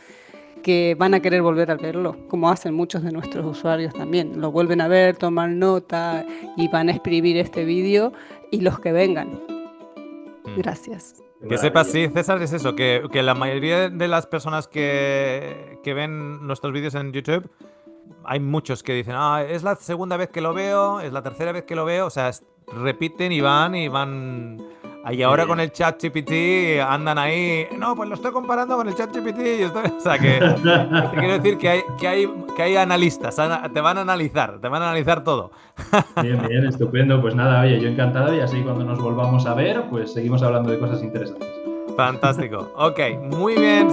que van a querer volver a verlo, como hacen muchos de nuestros usuarios también. Lo vuelven a ver, toman nota y van a escribir este vídeo y los que vengan. Gracias. Que sepas, sí, César, es eso, que la mayoría de las personas que ven nuestros vídeos en YouTube, hay muchos que dicen, es la segunda vez que lo veo, es la tercera vez que lo veo, o sea, repiten y van. Y ahora con el chat GPT andan ahí, no, pues lo estoy comparando con el chat GPT. O sea, que te quiero decir que hay analistas, te van a analizar todo. Bien, estupendo. Pues nada, oye, yo encantado y así cuando nos volvamos a ver, pues seguimos hablando de cosas interesantes. Fantástico. Ok, muy bien.